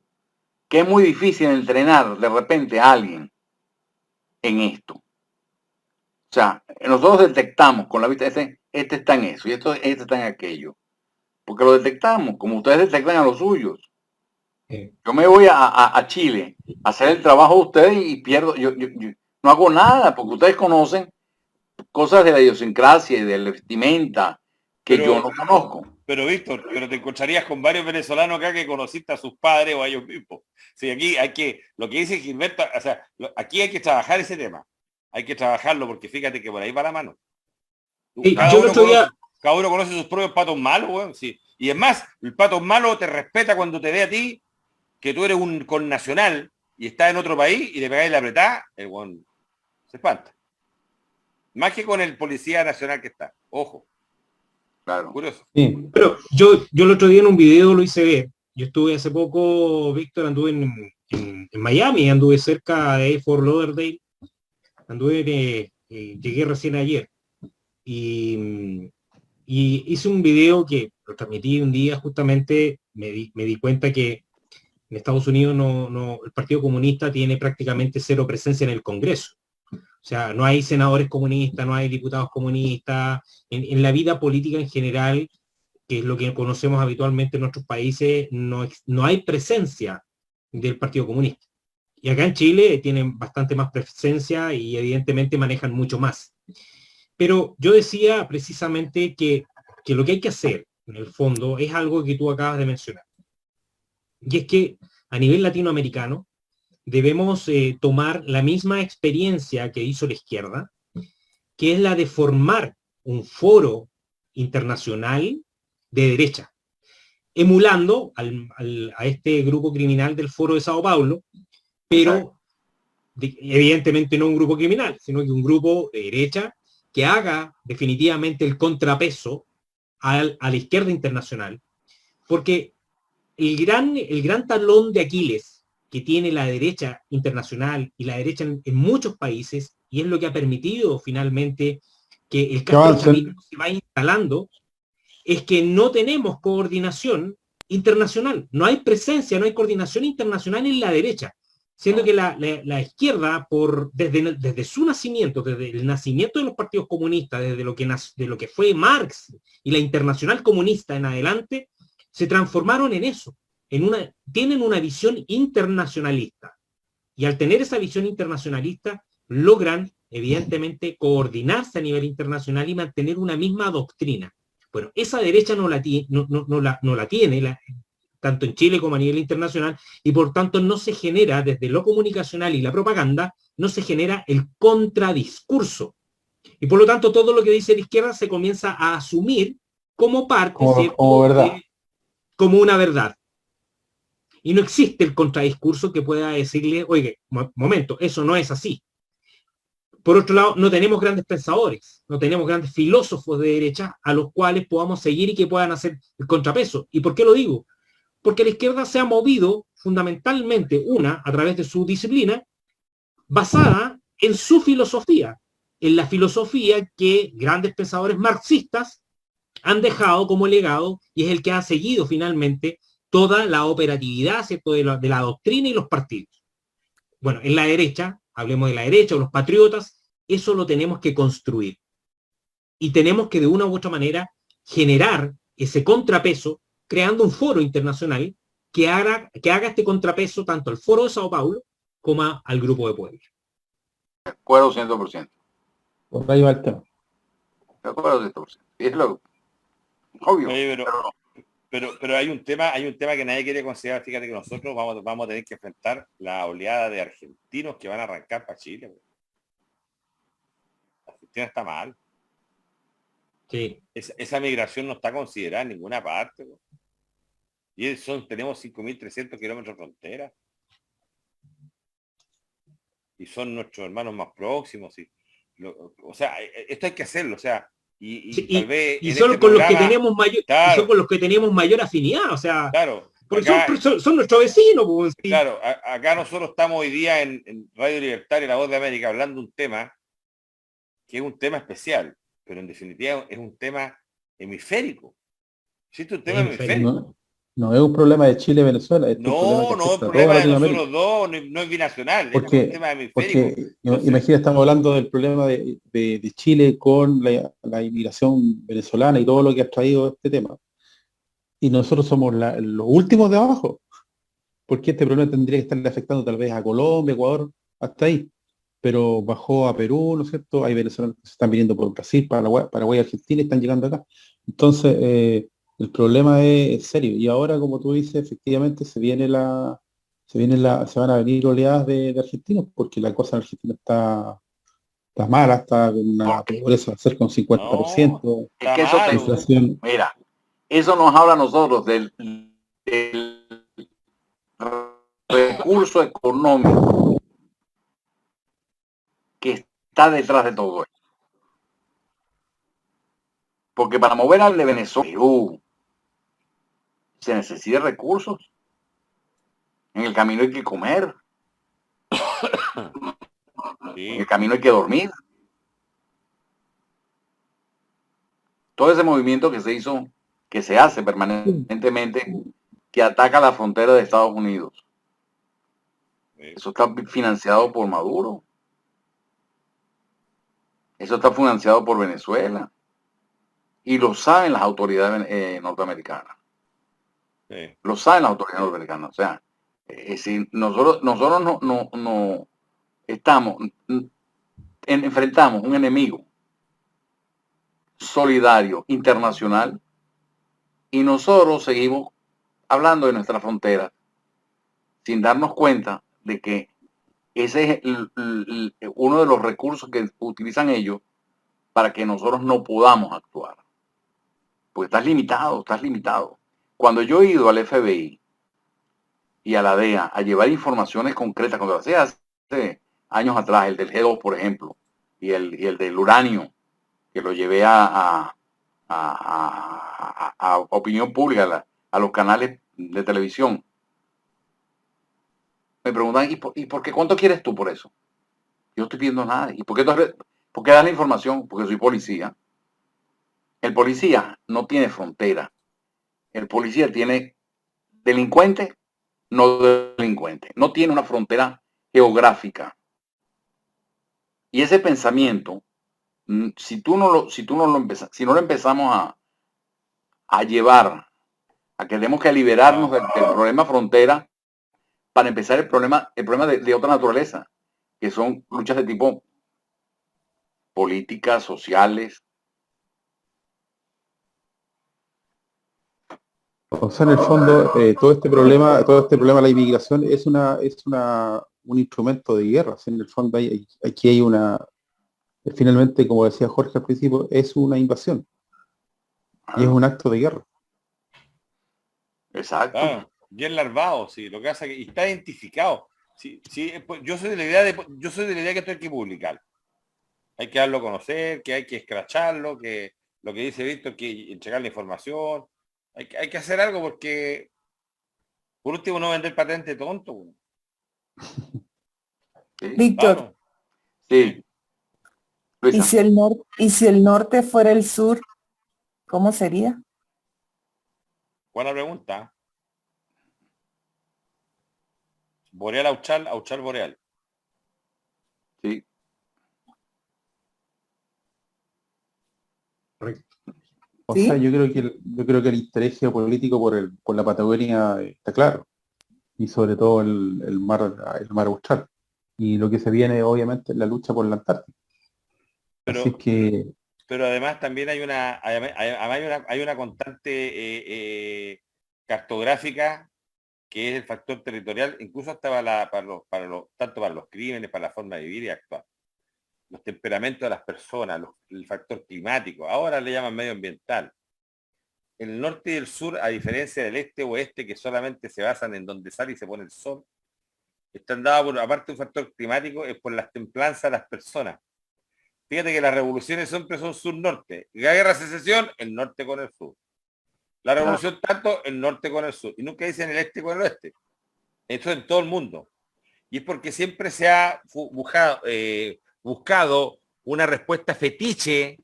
que es muy difícil entrenar de repente a alguien en esto. O sea, nosotros detectamos con la vista, este está en eso y este está en aquello. Porque lo detectamos, como ustedes detectan a los suyos. Yo me voy a Chile a hacer el trabajo de ustedes y pierdo, yo no hago nada, porque ustedes conocen cosas de la idiosincrasia y de la vestimenta que yo no conozco. Pero Víctor, te encontrarías con varios venezolanos acá que conociste a sus padres o a ellos mismos. Sí, aquí lo que dice Gilberto, o sea, aquí hay que trabajar ese tema. Hay que trabajarlo porque fíjate que por ahí va la mano. Cada uno conoce sus propios patos malos, weón. Sí. Y es más, el pato malo te respeta cuando te ve a ti, que tú eres un connacional y estás en otro país y le pegáis la apretada, el weón se espanta. Más que con el policía nacional que está. Ojo. Claro. Curioso. Sí. Pero yo el otro día en un video lo hice ver. Yo estuve hace poco, Víctor, anduve en Miami, anduve cerca de Fort Lauderdale, llegué recién ayer y, y hice un video que lo transmití un día justamente, me di cuenta que en Estados Unidos el Partido Comunista tiene prácticamente cero presencia en el Congreso. O sea, no hay senadores comunistas, no hay diputados comunistas, en la vida política en general, que es lo que conocemos habitualmente en nuestros países, no hay presencia del Partido Comunista. Y acá en Chile tienen bastante más presencia y evidentemente manejan mucho más. Pero yo decía precisamente que lo que hay que hacer, en el fondo, es algo que tú acabas de mencionar. Y es que a nivel latinoamericano debemos tomar la misma experiencia que hizo la izquierda, que es la de formar un foro internacional de derecha, emulando a este grupo criminal del Foro de Sao Paulo, pero evidentemente no un grupo criminal, sino que un grupo de derecha que haga definitivamente el contrapeso a la izquierda internacional, porque el gran talón de Aquiles que tiene la derecha internacional y la derecha en muchos países, y es lo que ha permitido finalmente que el castrochavismo se va instalando, es que no tenemos coordinación internacional, no hay presencia, no hay coordinación internacional en la derecha, siendo que la izquierda, desde su nacimiento, desde el nacimiento de los partidos comunistas, desde lo que fue Marx y la Internacional Comunista en adelante, se transformaron en eso, tienen una visión internacionalista, y al tener esa visión internacionalista, logran, evidentemente, coordinarse a nivel internacional y mantener una misma doctrina. Bueno, esa derecha no la tiene, tanto en Chile como a nivel internacional, y por tanto no se genera, desde lo comunicacional y la propaganda, no se genera el contradiscurso. Y por lo tanto, todo lo que dice la izquierda se comienza a asumir como parte, como verdad. Como una verdad. Y no existe el contradiscurso que pueda decirle, oye, momento, eso no es así. Por otro lado, no tenemos grandes pensadores, no tenemos grandes filósofos de derecha a los cuales podamos seguir y que puedan hacer el contrapeso. ¿Y por qué lo digo? Porque la izquierda se ha movido fundamentalmente, a través de su disciplina, basada en su filosofía, en la filosofía que grandes pensadores marxistas han dejado como legado y es el que ha seguido finalmente toda la operatividad, ¿cierto?, de la doctrina y los partidos. Bueno, en la derecha, hablemos de la derecha o los patriotas, eso lo tenemos que construir. Y tenemos que de una u otra manera generar ese contrapeso creando un foro internacional que haga este contrapeso tanto al Foro de Sao Paulo como al Grupo de Puebla. De acuerdo 100%. Por ahí va el tema. De acuerdo 100%. Y es lo obvio. Oye, pero hay un tema que nadie quiere considerar. Fíjate que nosotros vamos a tener que enfrentar la oleada de argentinos que van a arrancar para Chile. Argentina está mal. Sí. Esa migración no está considerada en ninguna parte. Y tenemos 5.300 kilómetros de frontera. Y son nuestros hermanos más próximos. O sea, esto hay que hacerlo. O sea, tal vez y son con los que tenemos mayor, claro, son con los que tenemos mayor afinidad, o sea, claro, porque acá, son nuestros vecinos. Pues, sí. Claro, acá nosotros estamos hoy día en Radio Libertaria, La Voz de América, hablando de un tema que es un tema especial, pero en definitiva es un tema hemisférico. ¿Existe un tema hemisférico? No es un problema de Chile y Venezuela. No es un problema de nosotros dos, no es binacional, porque, es un tema hemisférico. Entonces, imagina, estamos hablando del problema de Chile con la inmigración venezolana y todo lo que ha traído este tema. Y nosotros somos los últimos de abajo. Porque este problema tendría que estarle afectando tal vez a Colombia, Ecuador, hasta ahí. Pero bajó a Perú, ¿no es cierto? Hay venezolanos que se están viniendo por Brasil, Paraguay, Argentina y están llegando acá. Entonces, el problema es serio. Y ahora, como tú dices, efectivamente se van a venir oleadas de argentinos, porque la cosa en Argentina está mala, está con una pobreza cerca de un 50%. No, es que eso inflación. Mira, eso nos habla a nosotros del recurso económico que está detrás de todo esto. Porque para mover al de Venezuela, Perú, se necesitan recursos. En el camino hay que comer, en el camino hay que dormir. Todo ese movimiento que se hizo, que se hace permanentemente, que ataca la frontera de Estados Unidos. Eso está financiado por Maduro. Eso está financiado por Venezuela. Y lo saben las autoridades norteamericanas. Sí. Lo saben las autoridades norteamericanas. O sea, si nosotros no estamos, enfrentamos un enemigo solidario, internacional, y nosotros seguimos hablando de nuestra frontera sin darnos cuenta de que ese es uno de los recursos que utilizan ellos para que nosotros no podamos actuar. Porque estás limitado. Cuando yo he ido al FBI y a la DEA a llevar informaciones concretas, cuando lo hacía hace años atrás, el del G2, por ejemplo, y el del uranio, que lo llevé a opinión pública, a los canales de televisión, me preguntan, ¿y por qué cuánto quieres tú por eso? Yo no estoy pidiendo nada. ¿Y por qué das la información? Porque soy policía. El policía no tiene frontera. El policía tiene delincuente, no delincuente. No tiene una frontera geográfica. Y ese pensamiento, si no lo empezamos a llevar, a que tenemos que liberarnos del problema frontera para empezar el problema de otra naturaleza, que son luchas de tipo políticas, sociales. O sea, en el fondo, todo este problema de la inmigración es un instrumento de guerra. O sea, en el fondo aquí hay finalmente, como decía Jorge al principio, es una invasión. Y es un acto de guerra. Exacto. Claro, bien larvado, sí, lo que hace que y está identificado. Sí, pues, yo soy de la idea que esto hay que publicar. Hay que darlo a conocer, que hay que escracharlo, que lo que dice Víctor, que entregar la información. Hay que hacer algo porque por último no vender patente tonto. Sí. Víctor, Claro. Sí. ¿y si el norte fuera el sur, cómo sería? Buena pregunta. Boreal, Auchal, Auchal, Boreal. Sí. O ¿Sí? sea, yo creo que el interés geopolítico por la Patagonia está claro. Y sobre todo el mar Austral. Y lo que se viene, obviamente, es la lucha por la Antártica. Así que Pero además también hay una constante cartográfica que es el factor territorial, incluso hasta tanto para los crímenes, para la forma de vivir y actuar. Los temperamentos de las personas, el factor climático, ahora le llaman medioambiental. El norte y el sur, a diferencia del este o oeste, que solamente se basan en donde sale y se pone el sol, están dados por, aparte de un factor climático, es por las templanzas de las personas. Fíjate que las revoluciones siempre son sur-norte. La guerra de secesión, el norte con el sur. La revolución tanto, el norte con el sur. Y nunca dicen el este con el oeste. Esto en todo el mundo. Y es porque siempre se ha buscado una respuesta fetiche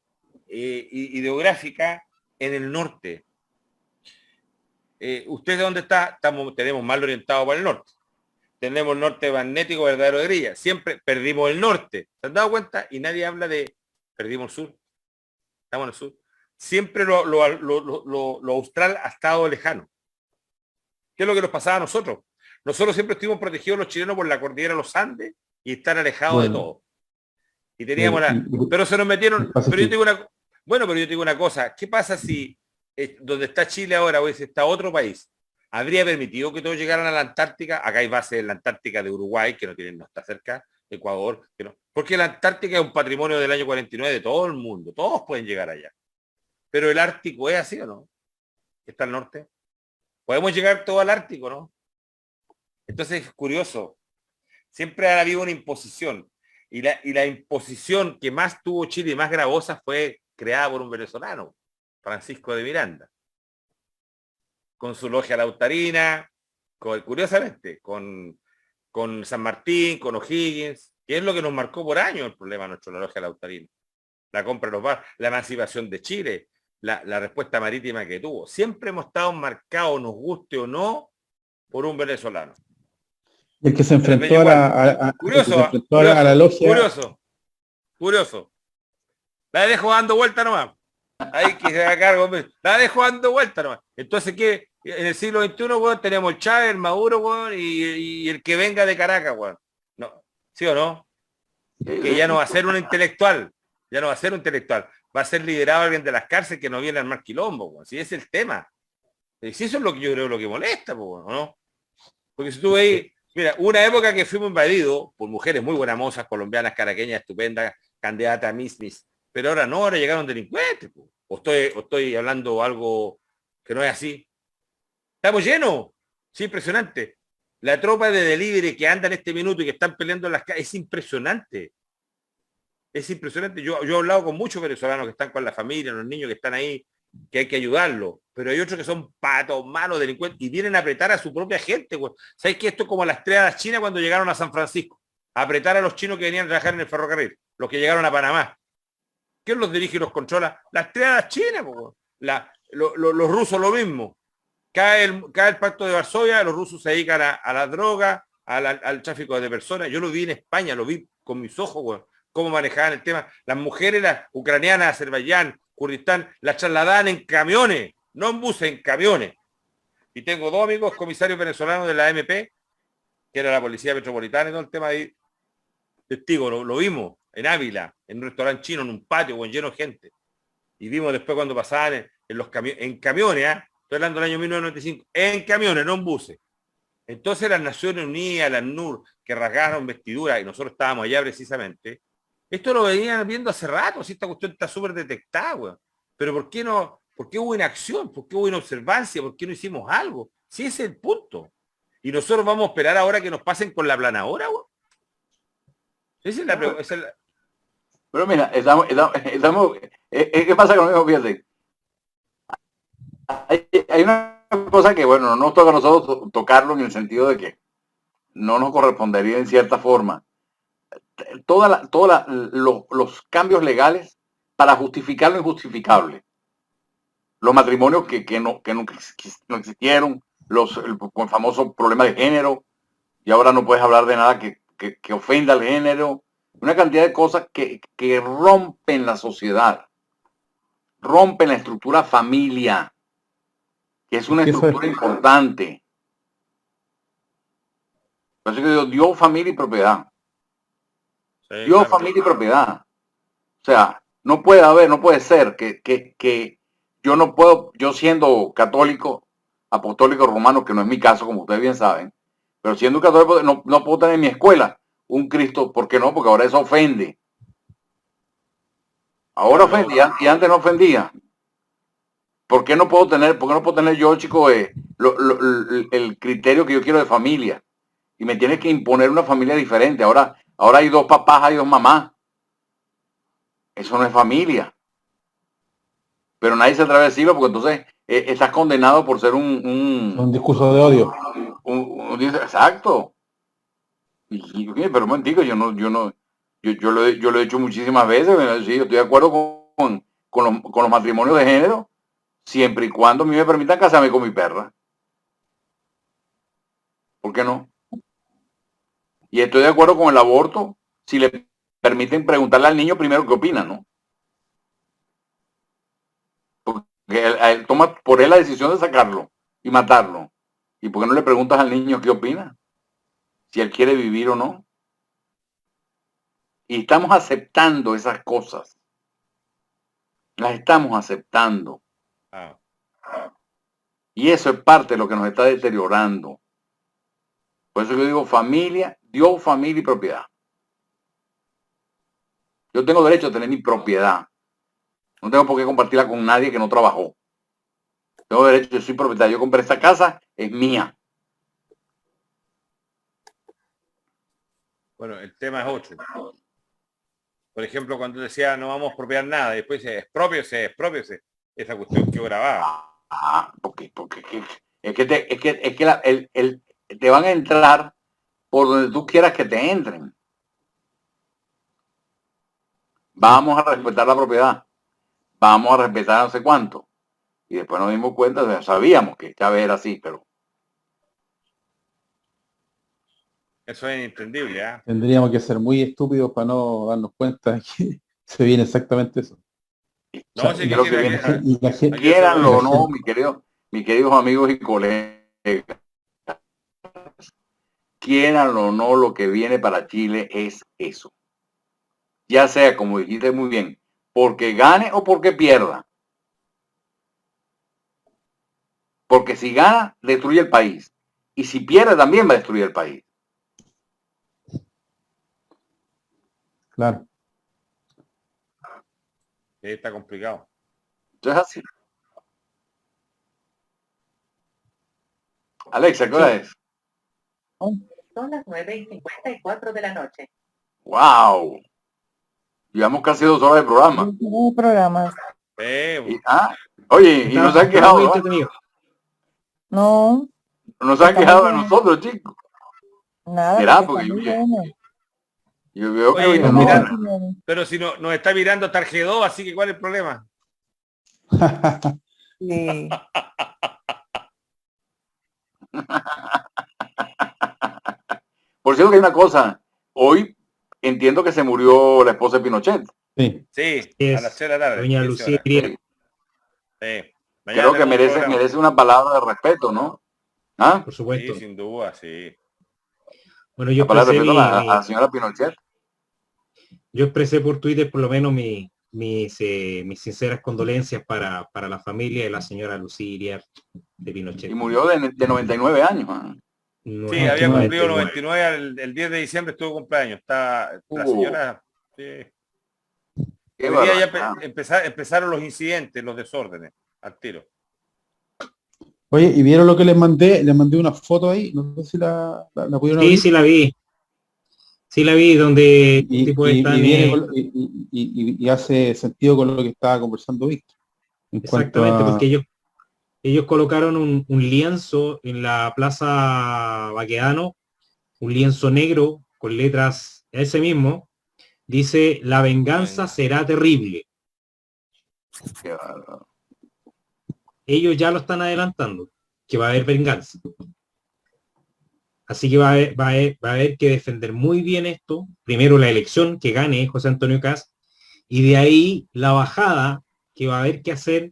ideográfica en el norte. ¿Usted de dónde está? Tenemos mal orientado para el norte. Tenemos el norte magnético verdadero de grilla. Siempre perdimos el norte. ¿Se han dado cuenta? Y nadie habla de perdimos el sur. Estamos en el sur. Siempre lo austral ha estado lejano. ¿Qué es lo que nos pasaba a nosotros? Nosotros siempre estuvimos protegidos los chilenos por la cordillera de los Andes y estar alejados de todo. Y teníamos pero se nos metieron. Pero yo te digo una cosa. ¿Qué pasa si donde está Chile ahora, o si está otro país, habría permitido que todos llegaran a la Antártica? Acá hay bases en la Antártica de Uruguay, que no está cerca, Ecuador, que no. Porque la Antártica es un patrimonio del año 49 de todo el mundo. Todos pueden llegar allá. Pero el Ártico es así, ¿o no? Está al norte. Podemos llegar todo al Ártico, ¿no? Entonces es curioso. Siempre ha habido una imposición. Y la imposición que más tuvo Chile y más gravosa fue creada por un venezolano. Francisco de Miranda, con su logia lautarina, curiosamente, con San Martín, con O'Higgins, que es lo que nos marcó por años el problema nuestro, la logia lautarina. La compra de los barcos, la emancipación de Chile, la respuesta marítima que tuvo. Siempre hemos estado marcados, nos guste o no, por un venezolano. El que se enfrentó a la logia. Curioso. La dejo dando vuelta nomás. Ahí que se haga cargo. La dejo dando vuelta nomás. Entonces, ¿qué? En el siglo XXI, weón, tenemos el Chávez, el Maduro, weón, y el que venga de Caracas, weón. No, ¿sí o no? Que ya no va a ser un intelectual. Ya no va a ser un intelectual. Va a ser liderado alguien de las cárceles que no viene al mar quilombo, weón. Si ese es el tema. Si eso es lo que yo creo lo que molesta, weón, ¿no? Porque si tú veis, mira, una época que fuimos invadidos por mujeres muy buenas mozas, colombianas, caraqueñas, estupendas, candidatas a Miss, pero ahora no, ahora llegaron delincuentes, po. O estoy hablando algo que no es así. Estamos llenos, sí, impresionante. La tropa de delivery que anda en este minuto y que están peleando en las calles, es impresionante. Es impresionante. Yo he hablado con muchos venezolanos que están con la familia, los niños que están ahí, que hay que ayudarlos, pero hay otros que son patos, malos, delincuentes, y vienen a apretar a su propia gente, güey. ¿Sabes qué? Esto es como las triadas chinas cuando llegaron a San Francisco, a apretar a los chinos que venían a trabajar en el ferrocarril, los que llegaron a Panamá. ¿Quién los dirige y los controla? Las triadas chinas, güey. Los rusos lo mismo. Cae el pacto de Varsovia, los rusos se dedican a la droga, al tráfico de personas. Yo lo vi en España, lo vi con mis ojos, güey, cómo manejaban el tema. Las mujeres, las ucranianas, Azerbaiyán, Kurdistán, las trasladaban en camiones, no en buses, en camiones. Y tengo dos amigos comisarios venezolanos de la MP, que era la policía metropolitana y todo el tema de testigos, lo vimos en Ávila, en un restaurante chino, en un patio, o en lleno de gente. Y vimos después cuando pasaban en camiones, estoy hablando del año 1995, en camiones, no en buses. Entonces las Naciones Unidas, las NUR, que rasgaron vestiduras, y nosotros estábamos allá precisamente, esto lo venían viendo hace rato, si esta cuestión está súper detectada, weón. Pero ¿por qué no? ¿Por qué hubo inacción? ¿Por qué hubo inobservancia? ¿Por qué no hicimos algo? Sí, ese es el punto. Y nosotros vamos a esperar ahora que nos pasen con la planadora, weón. Esa es la pregunta. Pero mira, ¿qué pasa con eso? Fíjate. Hay una cosa que, bueno, no nos toca a nosotros tocarlo en el sentido de que no nos correspondería en cierta forma. Los cambios legales para justificar lo injustificable. Los matrimonios que no existieron, el famoso problema de género, y ahora no puedes hablar de nada que ofenda al género. Una cantidad de cosas que rompen la sociedad, rompen la estructura familia, que es una estructura importante. Por eso que digo, Dios, familia y propiedad. Sí, Dios, claro. Familia y propiedad. O sea, no puede ser que yo no puedo, yo siendo católico, apostólico romano, que no es mi caso, como ustedes bien saben, pero siendo católico no puedo tener en mi escuela un Cristo. ¿Por qué no? Porque ahora eso ofende. Ahora ofendía y antes no ofendía. ¿Por qué no puedo tener yo, chico, el criterio que yo quiero de familia? Y me tiene que imponer una familia diferente. Ahora hay dos papás, hay dos mamás. Eso no es familia. Pero nadie se atreve a decirlo porque entonces estás condenado por ser un discurso de odio. Exacto. Pero un momentico, yo lo he hecho muchísimas veces. Sí, yo estoy de acuerdo con los matrimonios de género, siempre y cuando a mí me permitan casarme con mi perra. ¿Por qué no? Y estoy de acuerdo con el aborto si le permiten preguntarle al niño primero qué opina, ¿no? Porque él toma por él la decisión de sacarlo y matarlo. ¿Y por qué no le preguntas al niño qué opina? Si él quiere vivir o no. Y estamos aceptando esas cosas. Las estamos aceptando. Y eso es parte de lo que nos está deteriorando. Por eso yo digo familia, Dios, familia y propiedad. Yo tengo derecho a tener mi propiedad. No tengo por qué compartirla con nadie que no trabajó. Tengo derecho, yo soy propietario. Yo compré esta casa, es mía. Bueno, el tema es otro. Por ejemplo, cuando decía no vamos a expropiar nada, después dice expropiese. esa cuestión quedó grabada. Porque te van a entrar por donde tú quieras que te entren. Vamos a respetar la propiedad. Vamos a respetar no sé cuánto. Y después nos dimos cuenta, o sea, sabíamos que Chávez era así, pero Eso es entendible, ¿ah? Tendríamos que ser muy estúpidos para no darnos cuenta de que se viene exactamente eso. No, O sea, sí, y lo que viene, y la gente, quieranlo o la no, gente- mis queridos amigos y colegas, quieranlo o no, lo que viene para Chile es eso. Ya sea, como dijiste muy bien, porque gane o porque pierda. Porque si gana, destruye el país. Y si pierde, también va a destruir el país. claro. Está complicado. Entonces así. Alexa, ¿qué hora es? Son las 9:54 de la noche. ¡Wow! Llevamos casi 2 horas de programa. Programas. Oye, y nos han quejado, ¿no? No, Nos han está quejado muy de bien. nosotros, chicos. Nada, Será porque porque está muy bueno. yo veo que Oye, hoy nos no. miran. Pero si no, nos está mirando Tarjedo, así que ¿cuál es el problema? Sí. Por cierto que hay una cosa. Hoy entiendo que se murió la esposa de Pinochet. Sí. Sí, a las 6 de la tarde. Doña 10 Lucía horas. Iriar. Sí. Mañana Creo que tenemos un programa. merece una palabra de respeto, ¿no? ¿Ah? Por Sí, supuesto. sin duda, sí. Bueno, yo La palabra de expresé, respeto a la señora Pinochet. yo expresé por Twitter por lo menos mis sinceras condolencias para la familia de la señora Lucía Iriar de Pinochet. Y murió de 99 años. ¿Ah? Sí, había cumplido 99. 99, el 10 de diciembre estuvo cumpleaños. Está la señora. Sí. Qué Hoy día ya barbaridad. empezaron los incidentes, los desórdenes, al tiro. Oye, ¿y vieron lo que les mandé? Les mandé una foto ahí, no sé si la pudieron abrir. Sí la vi. Sí la vi, donde Y, tipo y- están... y viene y hace sentido con lo que estaba conversando Víctor. En cuanto exactamente, a... porque ellos colocaron un lienzo en la Plaza Baquedano, un lienzo negro con letras, ese mismo, dice, la venganza será terrible. Qué bárbaro. Ellos ya lo están adelantando, que va a haber venganza. Así que va a haber que defender muy bien esto. Primero la elección, que gane José Antonio Kast, y de ahí la bajada que va a haber que hacer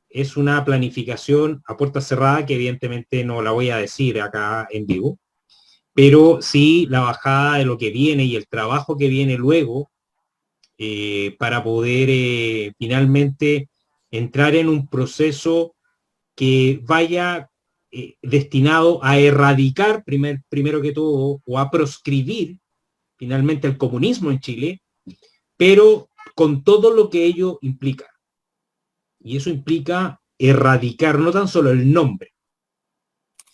es una planificación a puerta cerrada, que evidentemente no la voy a decir acá en vivo, pero sí la bajada de lo que viene y el trabajo que viene luego para poder finalmente entrar en un proceso que vaya destinado a erradicar primero que todo o a proscribir finalmente el comunismo en Chile, pero con todo lo que ello implica. Y eso implica erradicar no tan solo el nombre,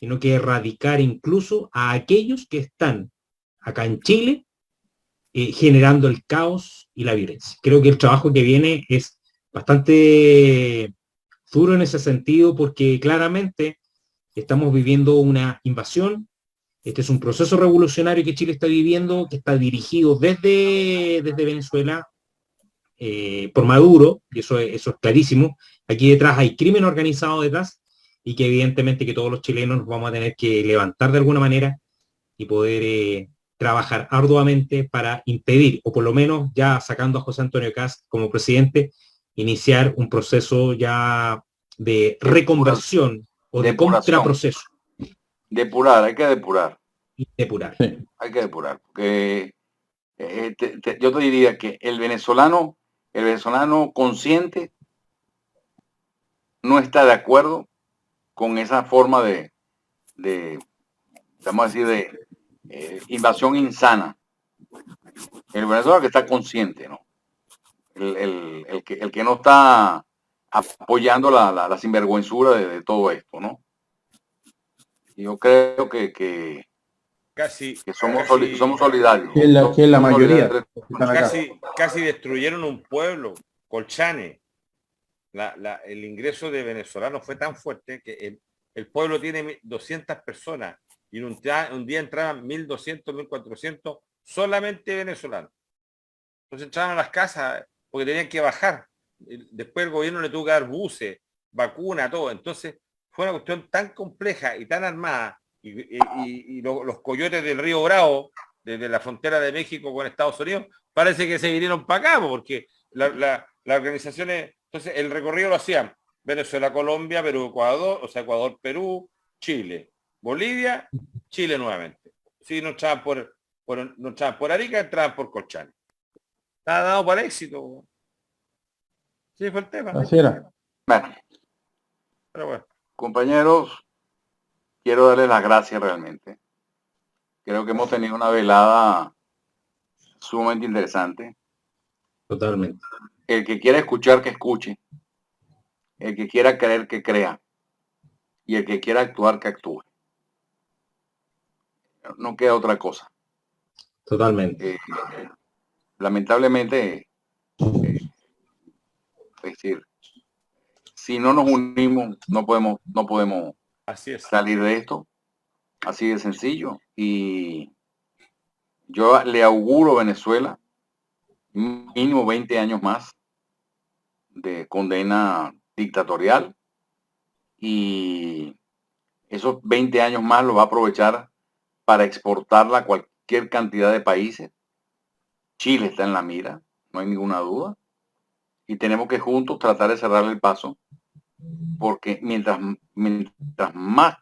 sino que erradicar incluso a aquellos que están acá en Chile generando el caos y la violencia. Creo que el trabajo que viene es bastante duro en ese sentido, porque claramente estamos viviendo una invasión. Este es un proceso revolucionario que Chile está viviendo, que está dirigido desde Venezuela por Maduro, y eso es clarísimo. Aquí detrás hay crimen organizado detrás, y que evidentemente que todos los chilenos nos vamos a tener que levantar de alguna manera y poder trabajar arduamente para impedir, o por lo menos ya sacando a José Antonio Kast como presidente, iniciar un proceso ya de reconversión o de contraproceso. Depurar, hay que depurar. Y depurar. Sí. Hay que depurar. Porque yo te diría que el venezolano consciente no está de acuerdo con esa forma de vamos a decir, de invasión insana. El venezolano que está consciente, ¿no? El que no está apoyando la sinvergüenzura de todo esto, ¿no? Yo creo que somos solidarios. Que es la mayoría. Casi destruyeron un pueblo, Colchane. el ingreso de venezolanos fue tan fuerte que el pueblo tiene 200 personas y un día entraban 1.200, 1.400 solamente venezolanos. Entonces entraban a las casas porque tenían que bajar. Después el gobierno le tuvo que dar buses, vacuna, todo. Entonces fue una cuestión tan compleja y tan armada. Y los coyotes del Río Bravo, desde la frontera de México con Estados Unidos, parece que se vinieron para acá, porque las organizaciones, entonces el recorrido lo hacían Venezuela, Colombia, Perú, Ecuador, o sea, Ecuador, Perú, Chile, Bolivia, Chile nuevamente. Si no entraban no entraban por Arica, entraban por Colchane. Está dado para el éxito. Sí, fue el tema. Así era. Bueno, Pero bueno. compañeros, quiero darles las gracias realmente. Creo que hemos tenido una velada sumamente interesante. Totalmente. El que quiera escuchar, que escuche. El que quiera creer, que crea. Y el que quiera actuar, que actúe. No queda otra cosa. Totalmente. Lamentablemente, es decir, si no nos unimos, no podemos Así es. salir de esto. Así de sencillo. Y yo le auguro a Venezuela mínimo 20 años más de condena dictatorial, y esos 20 años más lo va a aprovechar para exportarla a cualquier cantidad de países. Chile está en la mira, no hay ninguna duda, y tenemos que juntos tratar de cerrarle el paso, porque mientras más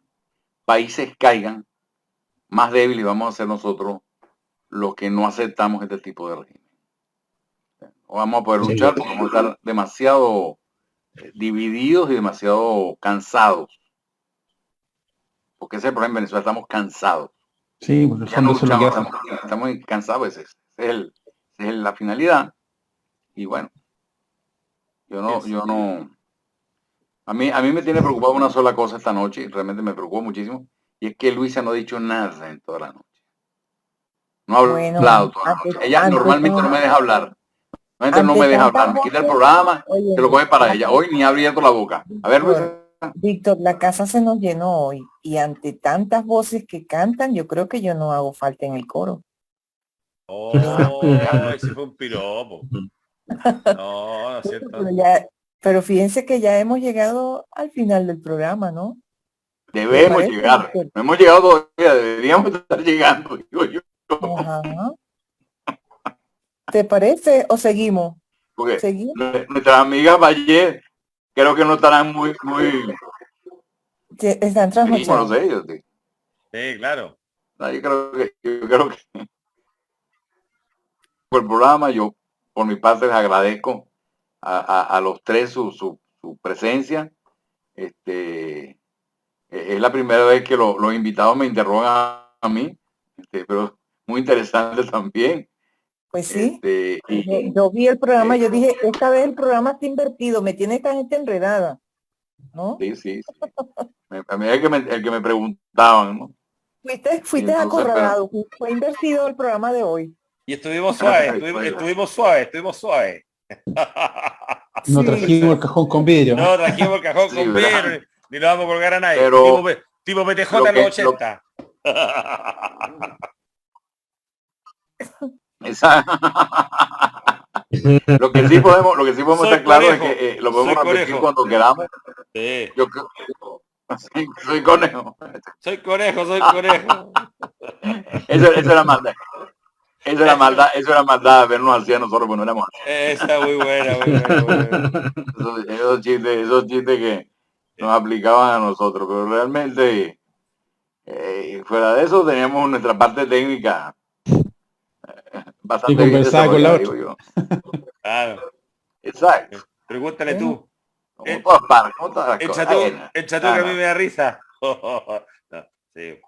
países caigan, más débiles vamos a ser nosotros los que no aceptamos este tipo de régimen. No vamos a poder luchar porque vamos a estar demasiado divididos y demasiado cansados. Porque ese es el problema en Venezuela, estamos cansados. Sí, porque Ya no eso es lo que luchamos, hacen. estamos cansados, esa es la finalidad. Y bueno, yo no, a mí me tiene preocupado una sola cosa esta noche, y realmente me preocupó muchísimo, y es que Luisa no ha dicho nada en toda la noche. No ha hablado toda la noche. Ella normalmente no me deja hablar. Normalmente no me deja hablar, me quita el programa, se lo coge para ella. Hoy ni ha abierto la boca. A ver, Luisa. Víctor, la casa se nos llenó hoy y ante tantas voces que cantan, yo creo que yo no hago falta en el coro. Oh, ese fue un piropo. No, no es cierto. Pero fíjense que ya hemos llegado al final del programa, ¿no? Debemos llegar. No hemos llegado todavía, deberíamos estar llegando, digo yo. Ajá. ¿Te parece o seguimos? Porque ¿Seguimos? nuestras amigas Valle creo que no estarán muy están trasnochando. no sé, ellos, sí. Sí, claro. No, yo creo que por el programa, yo por mi parte les agradezco a los tres su presencia. Es la primera vez que los invitados me interrogan a mí, pero muy interesante también. Pues sí, yo vi el programa, yo dije, esta vez el programa está invertido, me tiene esta gente enredada, ¿no? Sí. A mí el que me preguntaban, ¿no? Fuiste acorralado, fue invertido el programa de hoy. Y estuvimos suaves, estuvimos suaves. No trajimos el cajón con vidrio. No trajimos el cajón con vidrio, ni lo vamos a colgar a nadie. Pero, tipo PTJ en los 80. Lo que sí podemos estar claro es que lo podemos repetir cuando queramos. Sí. Yo soy conejo. Soy conejo. Eso era maldad. Eso era maldad, vernos así a nosotros, pues no éramos así. Esa muy buena. Esos chistes que nos aplicaban a nosotros, pero realmente fuera de eso teníamos nuestra parte técnica bastante bien desarrollada, digo yo. Claro. Exacto. Pregúntale tú. Como todas las cosas. El chatú que a mí me da risa. No, sí.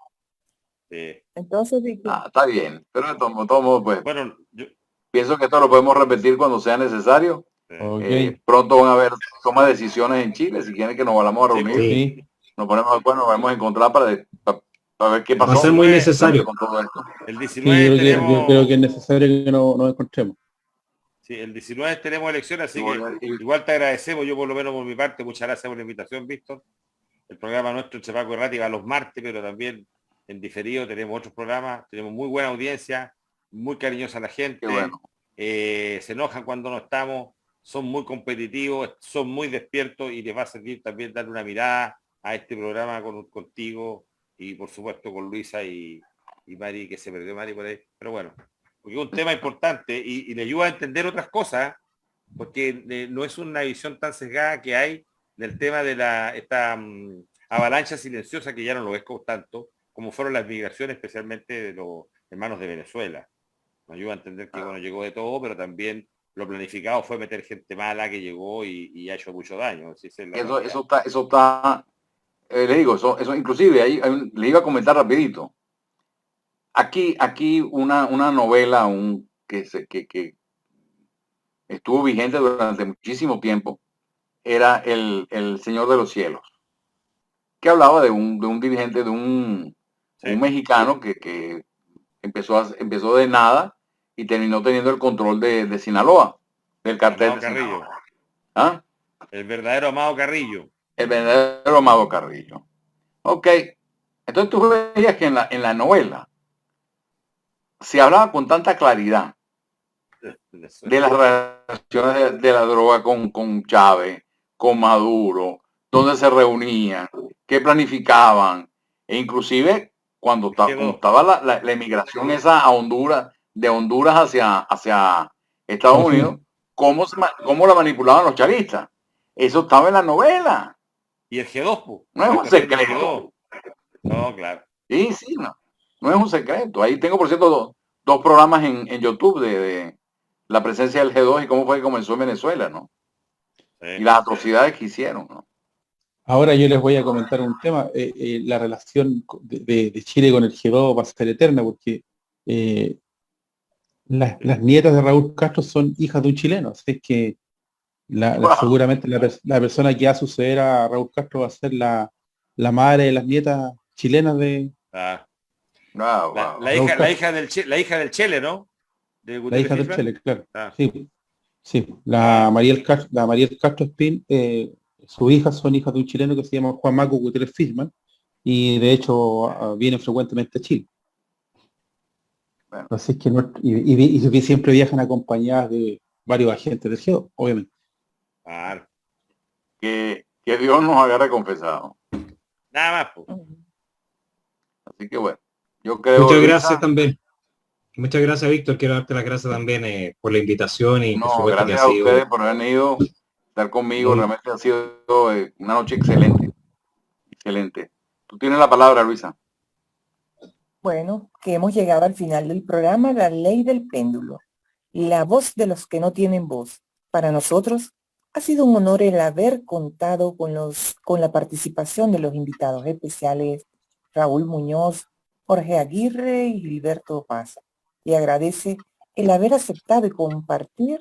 Entonces, Víctor. Está bien, pero de todos modos, pues, bueno, yo pienso que esto lo podemos repetir cuando sea necesario. Pronto van a haber toma de decisiones en Chile, si quieren que nos vayamos a reunir, nos ponemos de acuerdo, nos vamos a encontrar para ver qué pasó. Va a ser muy necesario con todo esto. El 19 yo creo que es necesario que nos encontremos. Sí, Sí, el 19 tenemos elecciones, así Igual- que igual te agradecemos, yo por lo menos por mi parte, muchas gracias por la invitación, Víctor. El programa nuestro, el Chepaco Errati, va los martes, pero también en diferido tenemos otros programas, tenemos muy buena audiencia, muy cariñosa la gente, Qué bueno. se enojan cuando no estamos, son muy competitivos, son muy despiertos y les va a servir también dar una mirada a este programa contigo y por supuesto con Luisa y Mari, que se perdió Mari por ahí, pero bueno, porque es un tema importante y le ayuda a entender otras cosas, porque no es una visión tan sesgada que hay del tema de esta avalancha silenciosa que ya no lo ves tanto, como fueron las migraciones, especialmente de los hermanos de Venezuela. Nos ayuda a entender que bueno, llegó de todo, pero también lo planificado fue meter gente mala que llegó y ha hecho mucho daño. Esa es la realidad. Eso está, le digo, eso inclusive, le iba a comentar rapidito. Aquí una novela que estuvo vigente durante muchísimo tiempo era el Señor de los Cielos, que hablaba de un dirigente, un Sí. mexicano que empezó de nada y terminó teniendo el control de Sinaloa, del cartel Amado de Carrillo. Sinaloa. ¿Ah? El verdadero Amado Carrillo. El verdadero Amado Carrillo. Ok, entonces tú veías que en la novela se hablaba con tanta claridad de las relaciones de la droga con Chávez, con Maduro, dónde se reunían, qué planificaban, e inclusive cuando estaba la emigración esa a Honduras, de Honduras hacia Estados Unidos, cómo la manipulaban los chavistas. Eso estaba en la novela. Y el G2, po. No es La un actuación del secreto. G2. No, claro. Sí, no es un secreto. Ahí tengo, por cierto, dos programas en YouTube de la presencia del G2 y cómo fue que comenzó en Venezuela, ¿no? Sí. Y las atrocidades que hicieron, ¿no? Ahora yo les voy a comentar un tema. La relación de Chile con el G2 va a ser eterna porque las nietas de Raúl Castro son hijas de un chileno. Así es que Wow. seguramente la persona que va a suceder a Raúl Castro va a ser la madre de las nietas chilenas de Ah. Wow, La, wow. la hija, la hija del Chele, ¿no? De la Gutiérrez hija del Fishman. Chile, claro. Ah. Sí, sí. Ah. La Mariel Castro Espín, sus hijas son hijas de un chileno que se llama Juan Marco Gutiérrez Fishman y de hecho vienen frecuentemente a Chile. Bueno. Así es que y siempre viajan acompañadas de varios agentes del G2, obviamente. Claro. Que Dios nos agarre confesado. Nada más, pues. Así que bueno, yo creo. Muchas Luisa, gracias también. Muchas gracias, Víctor. Quiero darte las gracias también por la invitación y por no, supuesto que gracias ha a sido ustedes por haber venido, estar conmigo. muy, Realmente ha sido una noche excelente. Excelente. Tú tienes la palabra, Luisa. Bueno, que hemos llegado al final del programa La Ley del Péndulo, la voz de los que no tienen voz. Para nosotros ha sido un honor el haber contado con la participación de los invitados especiales Raúl Muñoz, Jorge Aguirre y Gilberto Paz. Y agradece el haber aceptado y compartir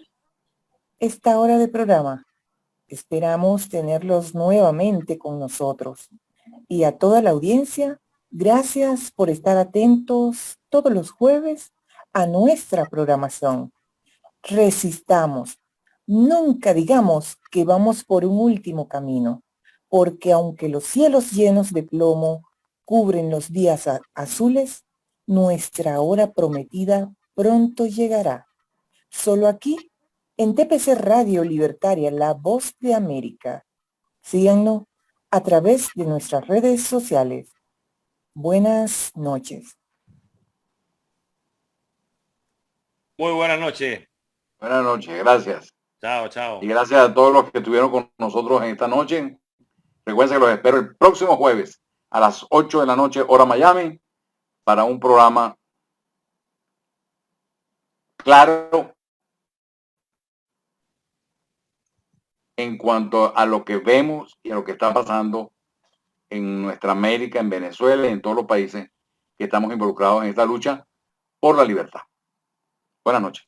esta hora de programa. Esperamos tenerlos nuevamente con nosotros. Y a toda la audiencia, gracias por estar atentos todos los jueves a nuestra programación. Resistamos. Nunca digamos que vamos por un último camino, porque aunque los cielos llenos de plomo cubren los días azules, nuestra hora prometida pronto llegará. Solo aquí, en TPC Radio Libertaria, la voz de América. Síganos a través de nuestras redes sociales. Buenas noches. Muy buenas noches. Buenas noches, gracias. Chao, chao. Y gracias a todos los que estuvieron con nosotros en esta noche. Recuerden que los espero el próximo jueves a las 8 de la noche, hora Miami, para un programa claro en cuanto a lo que vemos y a lo que está pasando en nuestra América, en Venezuela y en todos los países que estamos involucrados en esta lucha por la libertad. Buenas noches.